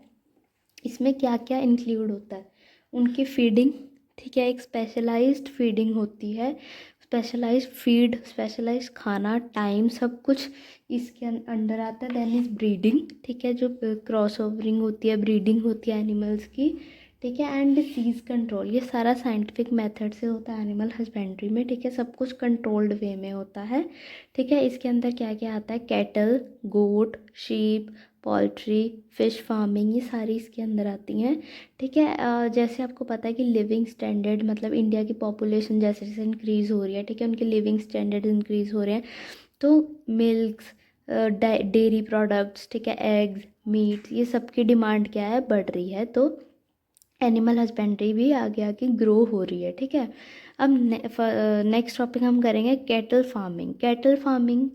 इसमें क्या क्या इंक्लूड होता है, उनकी फीडिंग, ठीक है, एक स्पेशलाइज्ड फीडिंग होती है, स्पेशलाइज्ड फीड, स्पेशलाइज्ड खाना, टाइम, सब कुछ इसके अंडर आता है। देन इज ब्रीडिंग, ठीक है, जो क्रॉस ओवरिंग होती है, ब्रीडिंग होती है एनिमल्स की, ठीक है। एंड डिसीज़ कंट्रोल, ये सारा साइंटिफिक मेथड से होता है एनिमल हस्बेंड्री में, ठीक है, सब कुछ कंट्रोल्ड वे में होता है, ठीक है। इसके अंदर क्या क्या आता है, कैटल, गोट, शीप, पोल्ट्री, फिश फार्मिंग, ये सारी इसके अंदर आती हैं, ठीक है। जैसे आपको पता है कि लिविंग स्टैंडर्ड, मतलब इंडिया की पॉपुलेशन जैसे जैसे इंक्रीज़ हो रही है, ठीक है, उनके लिविंग स्टैंडर्ड इंक्रीज़ हो रहे हैं, तो मिल्क्स, डेयरी प्रोडक्ट्स, ठीक है, एग्स, मीट, ये सब की डिमांड क्या है, बढ़ रही है, तो एनिमल हस्बेंड्री भी आगे आगे ग्रो हो रही है, ठीक है। अब नेक्स्ट टॉपिक हम करेंगे कैटल फार्मिंग।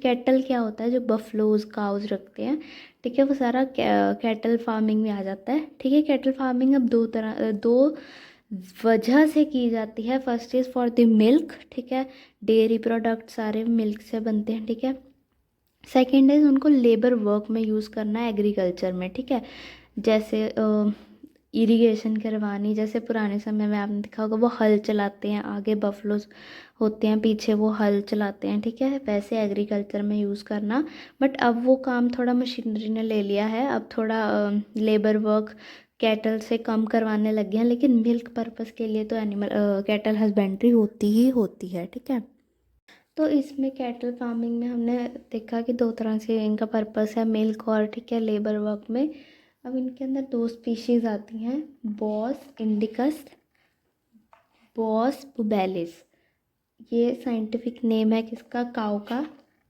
कैटल क्या होता है, जो बफलोज काउज रखते हैं, ठीक है, वो सारा कैटल फार्मिंग में आ जाता है, ठीक है। कैटल फार्मिंग अब दो वजह से की जाती है। First is for the milk, ठीक है, डेयरी प्रोडक्ट सारे मिल्क से बनते हैं, ठीक है। सेकेंड इज़ उनको लेबर वर्क में यूज़ करना है एग्रीकल्चर में, ठीक है। जैसे इरिगेशन करवानी, जैसे पुराने समय में आपने देखा होगा वो हल चलाते हैं, आगे बफलोज होते हैं, पीछे वो हल चलाते हैं, ठीक है, वैसे एग्रीकल्चर में यूज़ करना। बट अब वो काम थोड़ा मशीनरी ने ले लिया है, अब थोड़ा लेबर वर्क कैटल से कम करवाने लग गए हैं, लेकिन मिल्क पर्पस के लिए तो एनिमल कैटल हस्बेंड्री होती ही होती है, ठीक है। तो इसमें कैटल फार्मिंग में हमने देखा कि दो तरह से इनका पर्पस है, मिल्क और, ठीक है, लेबर वर्क में। अब इनके अंदर दो स्पीशीज़ आती हैं, बॉस इंडिकस, बॉस बुबेलिस। ये साइंटिफिक नेम है किसका, काऊ का,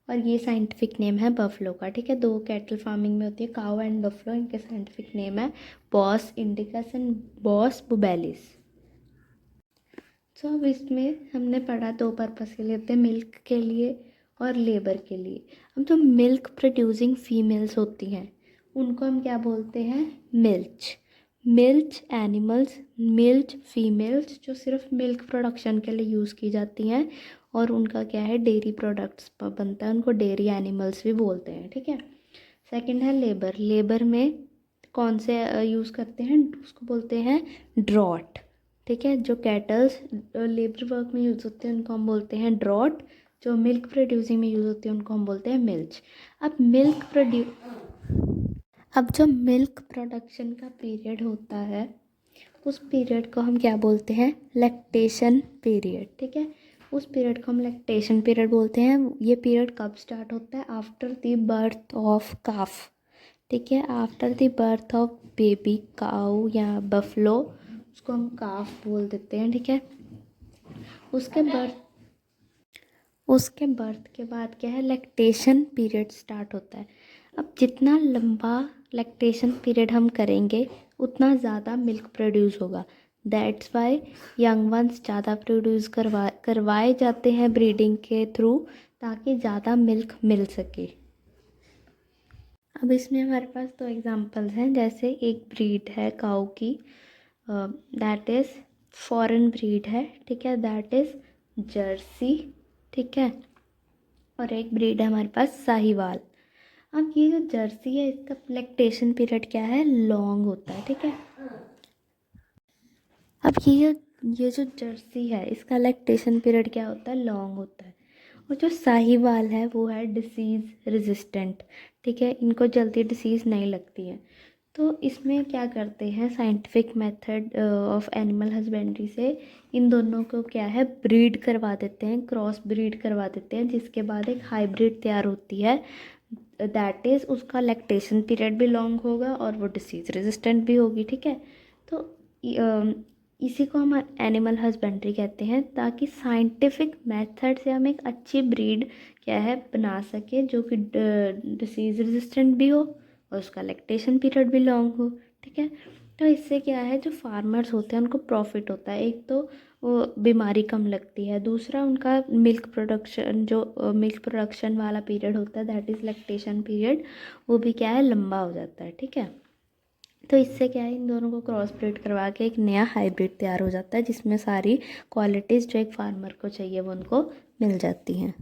और ये साइंटिफिक नेम है बफलो का, ठीक है। दो कैटल फार्मिंग में होती है, काऊ एंड बफलो, इनके साइंटिफिक नेम है बॉस इंडिकस एंड बॉस बुबेलिस। तो अब इसमें हमने पढ़ा दो पर्पस के लिए होते हैं, मिल्क के लिए और लेबर के लिए। अब जो मिल्क प्रोड्यूसिंग फीमेल्स होती हैं उनको हम क्या बोलते हैं, milch. Milch animals, milch females जो सिर्फ मिल्क प्रोडक्शन के लिए यूज़ की जाती हैं, और उनका क्या है, डेयरी प्रोडक्ट्स बनता है, उनको डेयरी एनिमल्स भी बोलते हैं, ठीक है। सेकंड है लेबर। लेबर में कौन से यूज़ करते हैं, उसको बोलते हैं ड्रॉट, ठीक है। जो कैटल्स लेबर वर्क में यूज़ होते हैं उनको हम बोलते हैं ड्रॉट, जो मिल्क प्रोड्यूसिंग में यूज़ होते हैं उनको हम बोलते हैं मिल्च। अब अब जो मिल्क प्रोडक्शन का पीरियड होता है उस पीरियड को हम क्या बोलते हैं, लैक्टेशन पीरियड, ठीक है। उस पीरियड को हम लैक्टेशन पीरियड बोलते हैं। ये पीरियड कब स्टार्ट होता है, after the birth of calf, ठीक है, after the birth of baby cow या बफलो, उसको हम काफ बोल देते हैं, ठीक है। उसके बर्थ उसके बर्थ के बाद क्या है, लैक्टेशन पीरियड स्टार्ट होता है। अब जितना लंबा लैक्टेशन पीरियड हम करेंगे उतना ज़्यादा मिल्क प्रोड्यूस होगा। दैट्स वाई यंग वंस ज़्यादा प्रोड्यूस करवाए जाते हैं ब्रीडिंग के थ्रू, ताकि ज़्यादा मिल्क मिल सके। अब इसमें हमारे पास दो एग्जांपल्स हैं, जैसे एक ब्रीड है काऊ की, दैट इज़ फॉरेन ब्रीड है, ठीक है, दैट इज़ जर्सी, ठीक है, और एक ब्रीड है हमारे पास साहिवाल। अब ये जो जर्सी है इसका लैक्टेशन पीरियड क्या है, लॉन्ग होता है, ठीक है। अब ये जो जर्सी है इसका लैक्टेशन पीरियड क्या होता है, लॉन्ग होता है। और जो साहिवाल है वो है डिसीज़ रेजिस्टेंट, ठीक है, इनको जल्दी डिसीज़ नहीं लगती है। तो इसमें क्या करते हैं, scientific method of animal husbandry से इन दोनों को क्या है, ब्रीड करवा देते हैं, क्रॉस ब्रीड करवा देते हैं, जिसके बाद एक हाइब्रिड तैयार होती है। दैट इज़ उसका लैक्टेशन पीरियड भी लॉन्ग होगा और वो डिसीज़ रेजिस्टेंट भी होगी, ठीक है। तो इसी को हम एनिमल हस्बेंड्री कहते हैं, ताकि साइंटिफिक मेथड से हम एक अच्छी ब्रीड क्या है बना सके, जो कि डिसीज़ रेजिस्टेंट भी हो और उसका लैक्टेशन पीरियड भी लॉन्ग हो, ठीक है। तो इससे क्या है, जो फार्मर्स होते हैं उनको प्रॉफिट होता है, एक तो वो बीमारी कम लगती है, दूसरा उनका मिल्क प्रोडक्शन, जो मिल्क प्रोडक्शन वाला पीरियड होता है दैट इज़ लैक्टेशन पीरियड, वो भी क्या है, लंबा हो जाता है, ठीक है। तो इससे क्या है, इन दोनों को क्रॉस ब्रीड करवा के एक नया हाइब्रिड तैयार हो जाता है, जिसमें सारी क्वालिटीज़ जो एक फार्मर को चाहिए वो उनको मिल जाती हैं।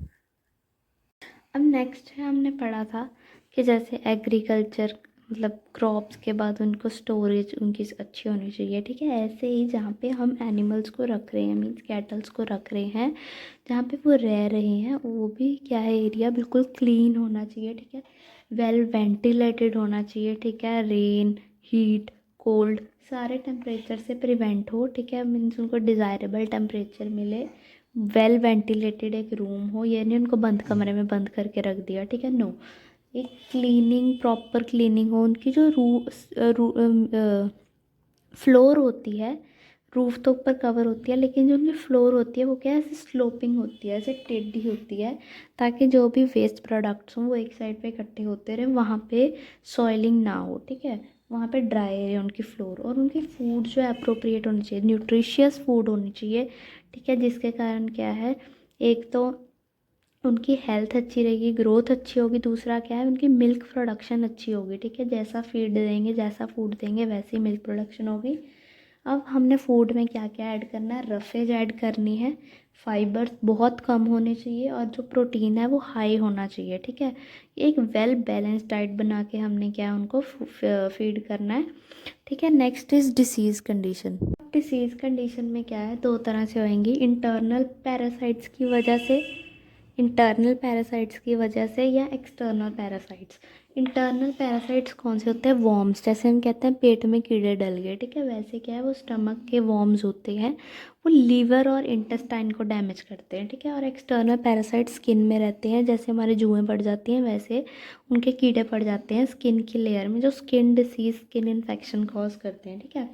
अब नेक्स्ट है, हमने पढ़ा था कि जैसे एग्रीकल्चर मतलब क्रॉप्स के बाद उनको स्टोरेज उनकी अच्छी होनी चाहिए, ठीक है। ऐसे ही जहाँ पे हम एनिमल्स को रख रहे हैं, मीन्स कैटल्स को रख रहे हैं, जहाँ पे वो रह रहे हैं वो भी क्या है, एरिया बिल्कुल क्लीन होना चाहिए, ठीक है, वेल वेंटिलेटेड होना चाहिए, ठीक है, रेन हीट कोल्ड सारे टेम्परेचर से प्रिवेंट हो, ठीक है, मीन्स उनको डिज़ायरेबल टेम्परेचर मिले, वेल वेंटिलेटेड एक रूम हो, ये नहीं उनको बंद कमरे में बंद करके रख दिया, ठीक है, नो, एक क्लीनिंग प्रॉपर क्लीनिंग हो। उनकी जो फ्लोर होती है, रूफ तो ऊपर कवर होती है, लेकिन जो उनकी फ्लोर होती है वो क्या है, ऐसे स्लोपिंग होती है, ऐसे टेढ़ी होती है, ताकि जो भी वेस्ट प्रोडक्ट्स हों वो एक साइड पे इकट्ठे होते रहे, वहाँ पे सॉइलिंग ना हो, ठीक है, वहाँ पे ड्राई रहे उनकी फ्लोर। और उनकी फूड जो है अप्रोप्रिएट होनी चाहिए, न्यूट्रिशियस फूड होनी चाहिए, ठीक है, जिसके कारण क्या है, एक तो उनकी हेल्थ अच्छी रहेगी, ग्रोथ अच्छी होगी, दूसरा क्या है, उनकी मिल्क प्रोडक्शन अच्छी होगी, ठीक है, जैसा फीड देंगे, जैसा फूड देंगे वैसी मिल्क प्रोडक्शन होगी। अब हमने फूड में क्या क्या ऐड करना है, रफेज ऐड करनी है, फाइबर्स बहुत कम होने चाहिए और जो प्रोटीन है वो हाई होना चाहिए, ठीक है। एक वेल बैलेंस डाइट बना के हमने क्या है उनको फीड करना है, ठीक है। Next is disease condition. Disease condition में क्या है, दो तरह से होएंगी, इंटरनल पैरासाइट्स की वजह से या एक्सटर्नल पैरासाइट्स। इंटरनल पैरासाइट्स कौन से होते हैं, वॉर्म्स, जैसे हम कहते हैं पेट में कीड़े डल गए, ठीक है, वैसे क्या है वो स्टमक के वॉर्म्स होते हैं, वो लीवर और इंटेस्टाइन को डैमेज करते हैं, ठीक है। और एक्सटर्नल पैरासाइट स्किन में रहते हैं, जैसे हमारे जुएँ पड़ जाती हैं वैसे उनके कीड़े पड़ जाते हैं स्किन की लेयर में, जो skin disease, skin infection cause करते हैं, ठीक है।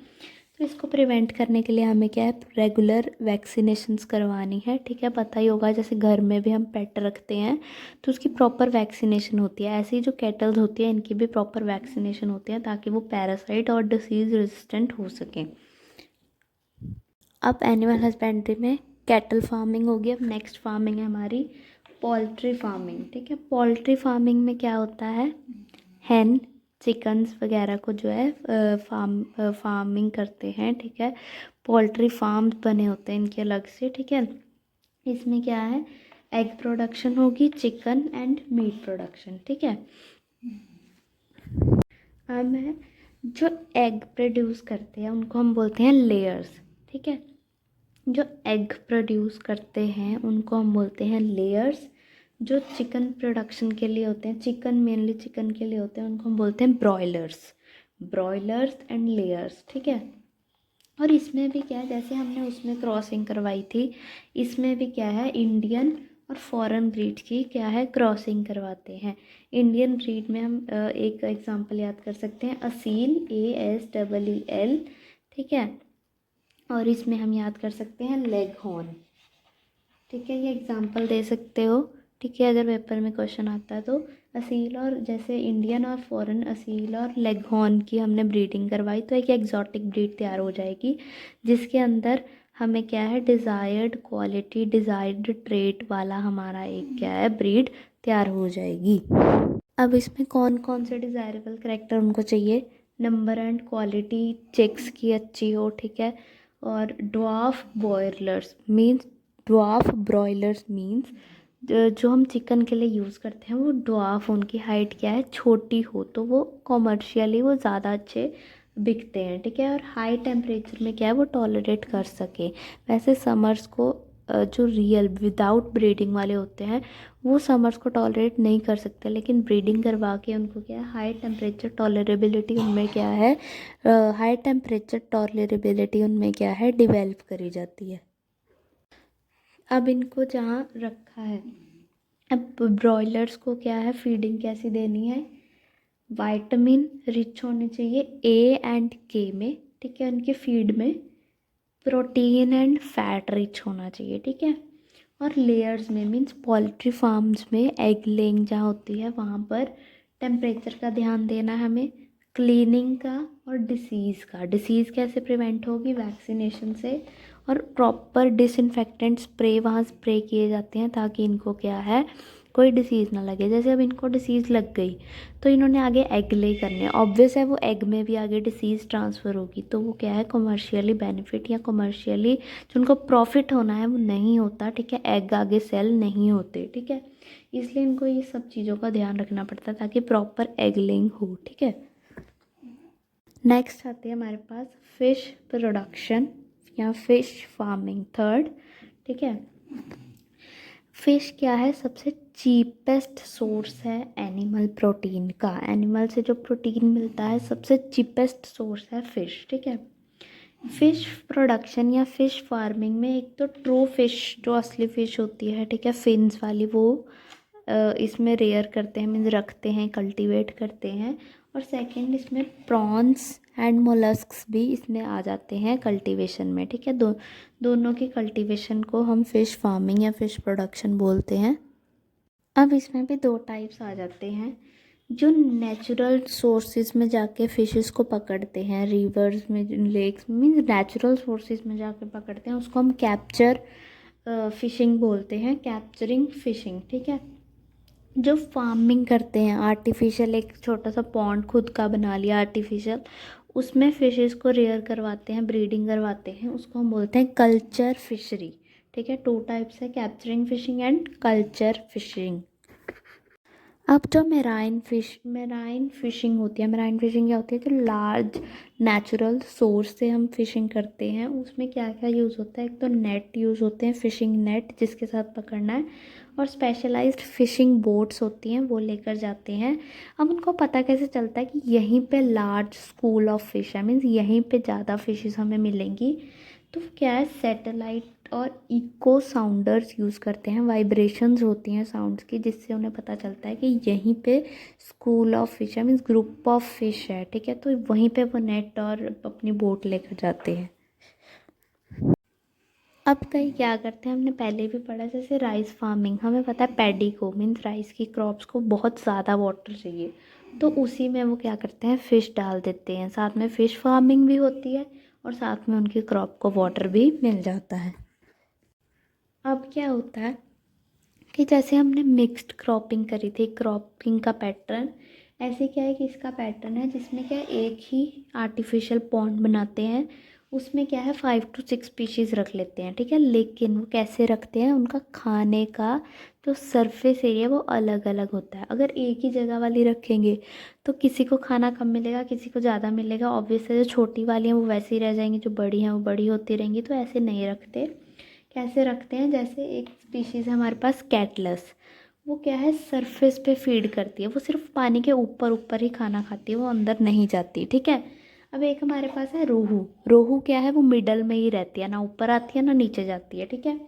तो इसको प्रिवेंट करने के लिए हमें क्या है, रेगुलर वैक्सीनेशंस करवानी है, ठीक है। पता ही होगा जैसे घर में भी हम पेट रखते हैं तो उसकी प्रॉपर वैक्सीनेशन होती है, ऐसे ही जो कैटल्स होती है इनकी भी प्रॉपर वैक्सीनेशन होती है ताकि वो पैरासाइट और डिसीज़ रेजिस्टेंट हो सकें। अब एनिमल हस्बेंड्री में कैटल फार्मिंग होगी। अब नेक्स्ट फार्मिंग है हमारी पोल्ट्री फार्मिंग, ठीक है। पोल्ट्री फार्मिंग में क्या होता है, हैन चिकन्स वगैरह को जो है फार्मिंग करते हैं, ठीक है। पोल्ट्री फार्म्स बने होते हैं इनके अलग से, ठीक है। इसमें क्या है, एग प्रोडक्शन होगी, चिकन एंड मीट प्रोडक्शन, ठीक है। अब है जो एग प्रोड्यूस करते हैं उनको हम बोलते हैं लेयर्स, ठीक है। जो एग प्रोड्यूस करते हैं उनको हम बोलते हैं लेयर्स। जो चिकन प्रोडक्शन के लिए होते हैं, चिकन मेनली चिकन के लिए होते हैं, उनको हम बोलते हैं ब्रॉयलर्स एंड लेयर्स, ठीक है। और इसमें भी क्या है, जैसे हमने उसमें क्रॉसिंग करवाई थी, इसमें भी क्या है, इंडियन और फॉरेन ब्रीड की क्या है क्रॉसिंग करवाते हैं। इंडियन ब्रीड में हम एक एग्जांपल याद कर सकते हैं, असील, ASEEL, ठीक है। और इसमें हम याद कर सकते हैं लेग हॉर्न, ठीक है, ये एग्जांपल दे सकते हो, ठीक है, अगर पेपर में क्वेश्चन आता है तो। असील और जैसे इंडियन और फॉरेन असील और लेग हॉर्न की हमने ब्रीडिंग करवाई तो एक एग्जॉटिक ब्रीड तैयार हो जाएगी, जिसके अंदर हमें क्या है, डिज़ायर्ड क्वालिटी, डिज़ायर्ड ट्रेट वाला हमारा एक क्या है ब्रीड तैयार हो जाएगी। अब इसमें कौन कौन से डिज़ायरेबल करेक्टर उनको चाहिए, नंबर एंड क्वालिटी चिक्स की अच्छी हो, ठीक है। और ड्वार्फ ब्रॉयलर्स मीन्स जो हम चिकन के लिए यूज़ करते हैं वो ड्वार्फ, उनकी हाइट क्या है छोटी हो, तो वो कॉमर्शियली वो ज़्यादा अच्छे बिकते हैं, ठीक है। और हाई टेम्परेचर में क्या है वो टॉलरेट कर सके। वैसे समर्स को जो रियल विदाउट ब्रीडिंग वाले होते हैं वो समर्स को टॉलरेट नहीं कर सकते, लेकिन ब्रीडिंग करवा के उनको क्या है हाई टेम्परेचर टॉलरेबिलिटी उनमें क्या है, हाई टेम्परेचर टॉलरेबिलिटी उनमें क्या है डिवेल्प करी जाती है। अब इनको जहाँ रखा है, अब ब्रॉयलर्स को क्या है फीडिंग कैसी देनी है, विटामिन रिच होने चाहिए A and K में, ठीक है। उनके फीड में प्रोटीन एंड फैट रिच होना चाहिए, ठीक है। और लेयर्स में मीन्स पोल्ट्री फार्म्स में एग लेइंग जहाँ होती है वहाँ पर टेम्परेचर का ध्यान देना है हमें, क्लीनिंग का और डिसीज़ कैसे प्रिवेंट होगी, वैक्सीनेशन से, और प्रॉपर डिसइंफेक्टेंट स्प्रे वहाँ स्प्रे किए जाते हैं ताकि इनको क्या है कोई डिसीज़ ना लगे। जैसे अब इनको डिसीज़ लग गई तो इन्होंने आगे एग ले करने, ऑब्वियस है वो एग में भी आगे डिसीज़ ट्रांसफ़र होगी, तो वो क्या है कमर्शियली बेनिफिट या कमर्शियली जो उनको प्रॉफिट होना है वो नहीं होता, ठीक है। एग आगे सेल नहीं होते, ठीक है। इसलिए इनको ये सब चीज़ों का ध्यान रखना पड़ता है ताकि प्रॉपर एग लेइंग हो, ठीक है। नेक्स्ट आती है हमारे पास फिश प्रोडक्शन या फिश फार्मिंग थर्ड, ठीक है। फिश क्या है, सबसे चीपेस्ट सोर्स है एनिमल प्रोटीन का, एनिमल से जो प्रोटीन मिलता है सबसे चीपेस्ट सोर्स है फिश, ठीक है। फिश प्रोडक्शन या फिश फार्मिंग में एक तो ट्रू फिश जो असली फ़िश होती है, ठीक है, फिन्स वाली, वो इसमें रेयर करते हैं, मीन्स रखते हैं, कल्टीवेट करते हैं। और सेकंड इसमें प्रॉन्स एंड मोलस्क्स भी इसमें आ जाते हैं कल्टीवेशन में, ठीक है। दोनों की कल्टीवेशन को हम फिश फार्मिंग या फिश प्रोडक्शन बोलते हैं। अब इसमें भी दो टाइप्स आ जाते हैं, जो नेचुरल सोर्सेज में जाके फिशेस को पकड़ते हैं, रिवर्स में, लेक्स मीन्स नेचुरल सोर्सेज में जाके पकड़ते हैं, उसको हम कैप्चर फिशिंग बोलते हैं, कैप्चरिंग फिशिंग, ठीक है। जो फार्मिंग करते हैं आर्टिफिशियल, एक छोटा सा पॉन्ड खुद का बना लिया आर्टिफिशियल, उसमें फिशेस को रेयर करवाते हैं, ब्रीडिंग करवाते हैं, उसको हम बोलते हैं कल्चर फिशरी। ठीक है, 2 टाइप्स है, capturing fishing and culture fishing. अब जो मेराइन फिशिंग होती है, मेराइन फिशिंग क्या होती है, जो लार्ज नेचुरल सोर्स से हम फिशिंग करते हैं, उसमें क्या क्या यूज़ होता है। एक तो नेट यूज़ होते हैं, फिशिंग नेट जिसके साथ पकड़ना है, और स्पेशलाइज्ड फिशिंग बोट्स होती हैं, वो लेकर जाते हैं। अब उनको पता कैसे चलता है कि यहीं पे लार्ज स्कूल ऑफ फिश है, मीन्स यहीं पे ज़्यादा फिशेस हमें मिलेंगी। तो क्या है, सैटेलाइट और इको साउंडर्स यूज़ करते हैं, वाइब्रेशंस होती हैं साउंड्स की, जिससे उन्हें पता चलता है कि यहीं पे स्कूल ऑफ फिश है, मीन्स ग्रुप ऑफ फिश है। ठीक है, तो वहीं पे वो नेट और अपनी बोट लेकर जाते हैं। अब कई क्या करते हैं, हमने पहले भी पढ़ा, जैसे राइस फार्मिंग, हमें पता है पैडी को, मीन्स राइस की क्रॉप्स को बहुत ज़्यादा वाटर चाहिए, तो उसी में वो क्या करते हैं, फ़िश डाल देते हैं, साथ में फ़िश फार्मिंग भी होती है और साथ में उनकी क्रॉप को वाटर भी मिल जाता है। अब क्या होता है कि जैसे हमने मिक्स्ड क्रॉपिंग करी थी, क्रॉपिंग का पैटर्न, ऐसे क्या है कि इसका पैटर्न है जिसमें क्या है, एक ही आर्टिफिशियल पॉन्ड बनाते हैं, उसमें क्या है 5 to 6 स्पीशीज़ रख लेते हैं। ठीक है, लेकिन वो कैसे रखते हैं, उनका खाने का जो सरफेस एरिया वो अलग अलग होता है। अगर एक ही जगह वाली रखेंगे तो किसी को खाना कम मिलेगा, किसी को ज़्यादा मिलेगा, ऑब्वियसली जो छोटी वाली हैं वो वैसे ही रह जाएंगी, जो बड़ी हैं वो बड़ी होती रहेंगी। तो ऐसे नहीं रखते। कैसे रखते हैं, जैसे एक स्पीशीज़ है हमारे पास कैटलस, वो क्या है, सरफेस पे फीड करती है, वो सिर्फ पानी के ऊपर ऊपर ही खाना खाती है, वो अंदर नहीं जाती। ठीक है, अब एक हमारे पास है रोहू, रोहू क्या है, वो मिडल में ही रहती है, ना ऊपर आती है ना नीचे जाती है। ठीक है,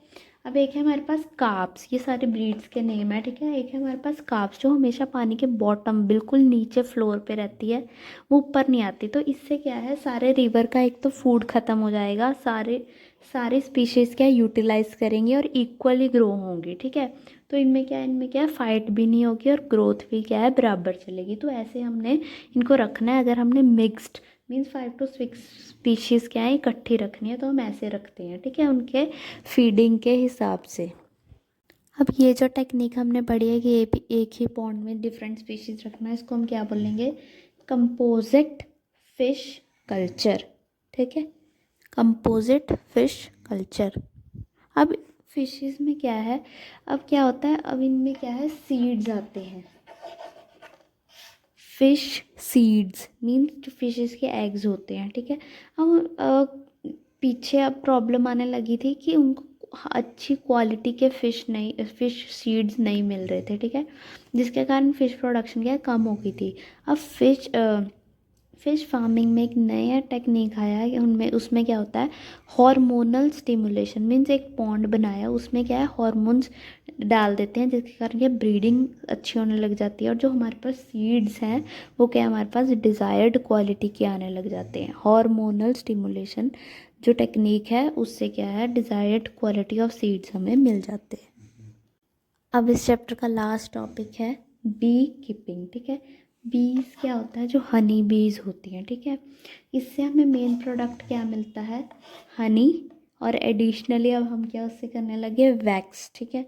अब एक है हमारे पास कार्प्स, ये सारे ब्रीड्स के नेम है। ठीक है, एक है हमारे पास कार्प्स जो हमेशा पानी के बॉटम बिल्कुल नीचे फ्लोर पे रहती है, वो ऊपर नहीं आती। तो इससे क्या है, सारे रिवर का एक तो फूड ख़त्म हो जाएगा, सारे सारे स्पीशीज़ क्या यूटिलाइज करेंगे और इक्वली ग्रो होंगी। ठीक है, तो इनमें क्या है, फाइट भी नहीं होगी और ग्रोथ भी क्या है, बराबर चलेगी। तो ऐसे हमने इनको रखना है। अगर हमने मिक्स्ड मीन्स 5 to 6 स्पीशीज़ क्या है इकट्ठी रखनी है, तो हम ऐसे रखते हैं। ठीक है, उनके फीडिंग के हिसाब से। अब ये जो टेक्निक हमने पढ़ी है कि एक ही पॉन्ड में डिफरेंट स्पीशीज़ रखना है, इसको हम क्या बोलेंगे, कंपोजिट फिश कल्चर। ठीक है, कंपोजिट फिश कल्चर। अब फिशेस में क्या है, अब क्या होता है, अब इनमें क्या है, सीड्स आते हैं, फिश सीड्स मीन्स जो फिशेस के एग्स होते हैं। ठीक है, अब पीछे अब प्रॉब्लम आने लगी थी कि उनको अच्छी क्वालिटी के फिश सीड्स नहीं मिल रहे थे। ठीक है, जिसके कारण फिश प्रोडक्शन क्या है, कम हो गई थी। अब फिश फार्मिंग में एक नया टेक्निक आया है, उनमें उसमें क्या होता है, हार्मोनल स्टिमुलेशन, मीन्स एक पॉन्ड बनाया, उसमें क्या है, हार्मोन्स डाल देते हैं, जिसके कारण क्या ब्रीडिंग अच्छी होने लग जाती है, और जो हमारे पास सीड्स हैं वो क्या हमारे पास डिज़ायर्ड क्वालिटी के आने लग जाते हैं। हार्मोनल स्टिमुलेशन जो टेक्निक है, उससे क्या है, डिज़ायर्ड क्वालिटी ऑफ सीड्स हमें मिल जाते हैं। अब इस चैप्टर का लास्ट टॉपिक है बी कीपिंग। ठीक है, बीज क्या होता है, जो हनी बीज होती हैं। ठीक है, इससे हमें मेन प्रोडक्ट क्या मिलता है, हनी, और एडिशनली अब हम क्या उससे करने लगे, वैक्स। ठीक है,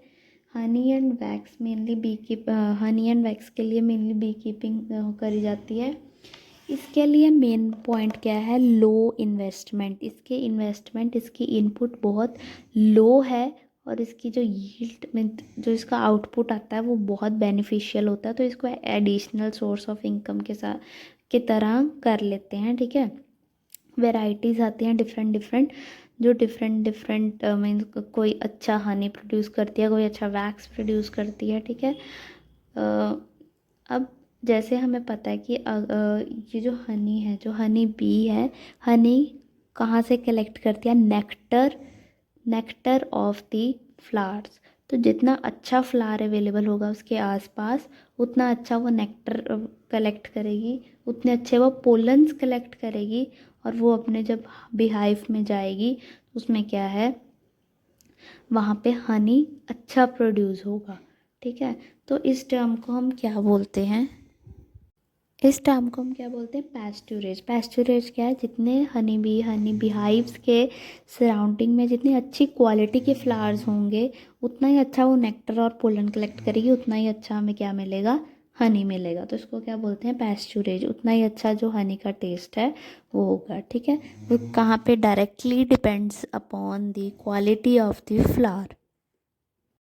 honey and wax mainly honey and wax के लिए मेनली बी कीपिंग करी जाती है। इसके लिए मेन पॉइंट क्या है, लो इन्वेस्टमेंट, इसकी इनपुट बहुत लो है, और इसकी जो यील्ड में जो इसका आउटपुट आता है वो बहुत बेनिफिशियल होता है, तो इसको एडिशनल सोर्स ऑफ इनकम के साथ की तरह कर लेते हैं। ठीक है, वेराइटीज़ आती हैं डिफरेंट डिफरेंट, जो डिफरेंट डिफरेंट मीन्स कोई अच्छा हनी प्रोड्यूस करती है, कोई अच्छा वैक्स प्रोड्यूस करती है। ठीक है, अब जैसे हमें पता है कि ये जो हनी है, जो हनी बी है, हनी कहाँ से कलेक्ट करती है, नेक्टर ऑफ दी फ्लावर्स। तो जितना अच्छा फ्लावर अवेलेबल होगा उसके आसपास, उतना अच्छा वो नेक्टर कलेक्ट करेगी, उतने अच्छे वो पोलन्स कलेक्ट करेगी, और वो अपने जब बीहाइव में जाएगी उसमें क्या है, वहाँ पे हनी अच्छा प्रोड्यूस होगा। ठीक है, तो इस टर्म को हम क्या बोलते हैं, इस टर्म को हम क्या बोलते हैं, पैस्चुरेज। पैस्चुरेज क्या है, जितने हनी बी हाइव्स के सराउंडिंग में जितनी अच्छी क्वालिटी के फ्लावर्स होंगे, उतना ही अच्छा वो नेक्टर और पोलन कलेक्ट करेगी, उतना ही अच्छा हमें क्या मिलेगा, हनी मिलेगा, तो इसको क्या बोलते हैं, पैस्चुरेज। उतना ही अच्छा जो हनी का टेस्ट है वो होगा, ठीक है। वो कहाँ पे, directly depends upon the quality of the flower.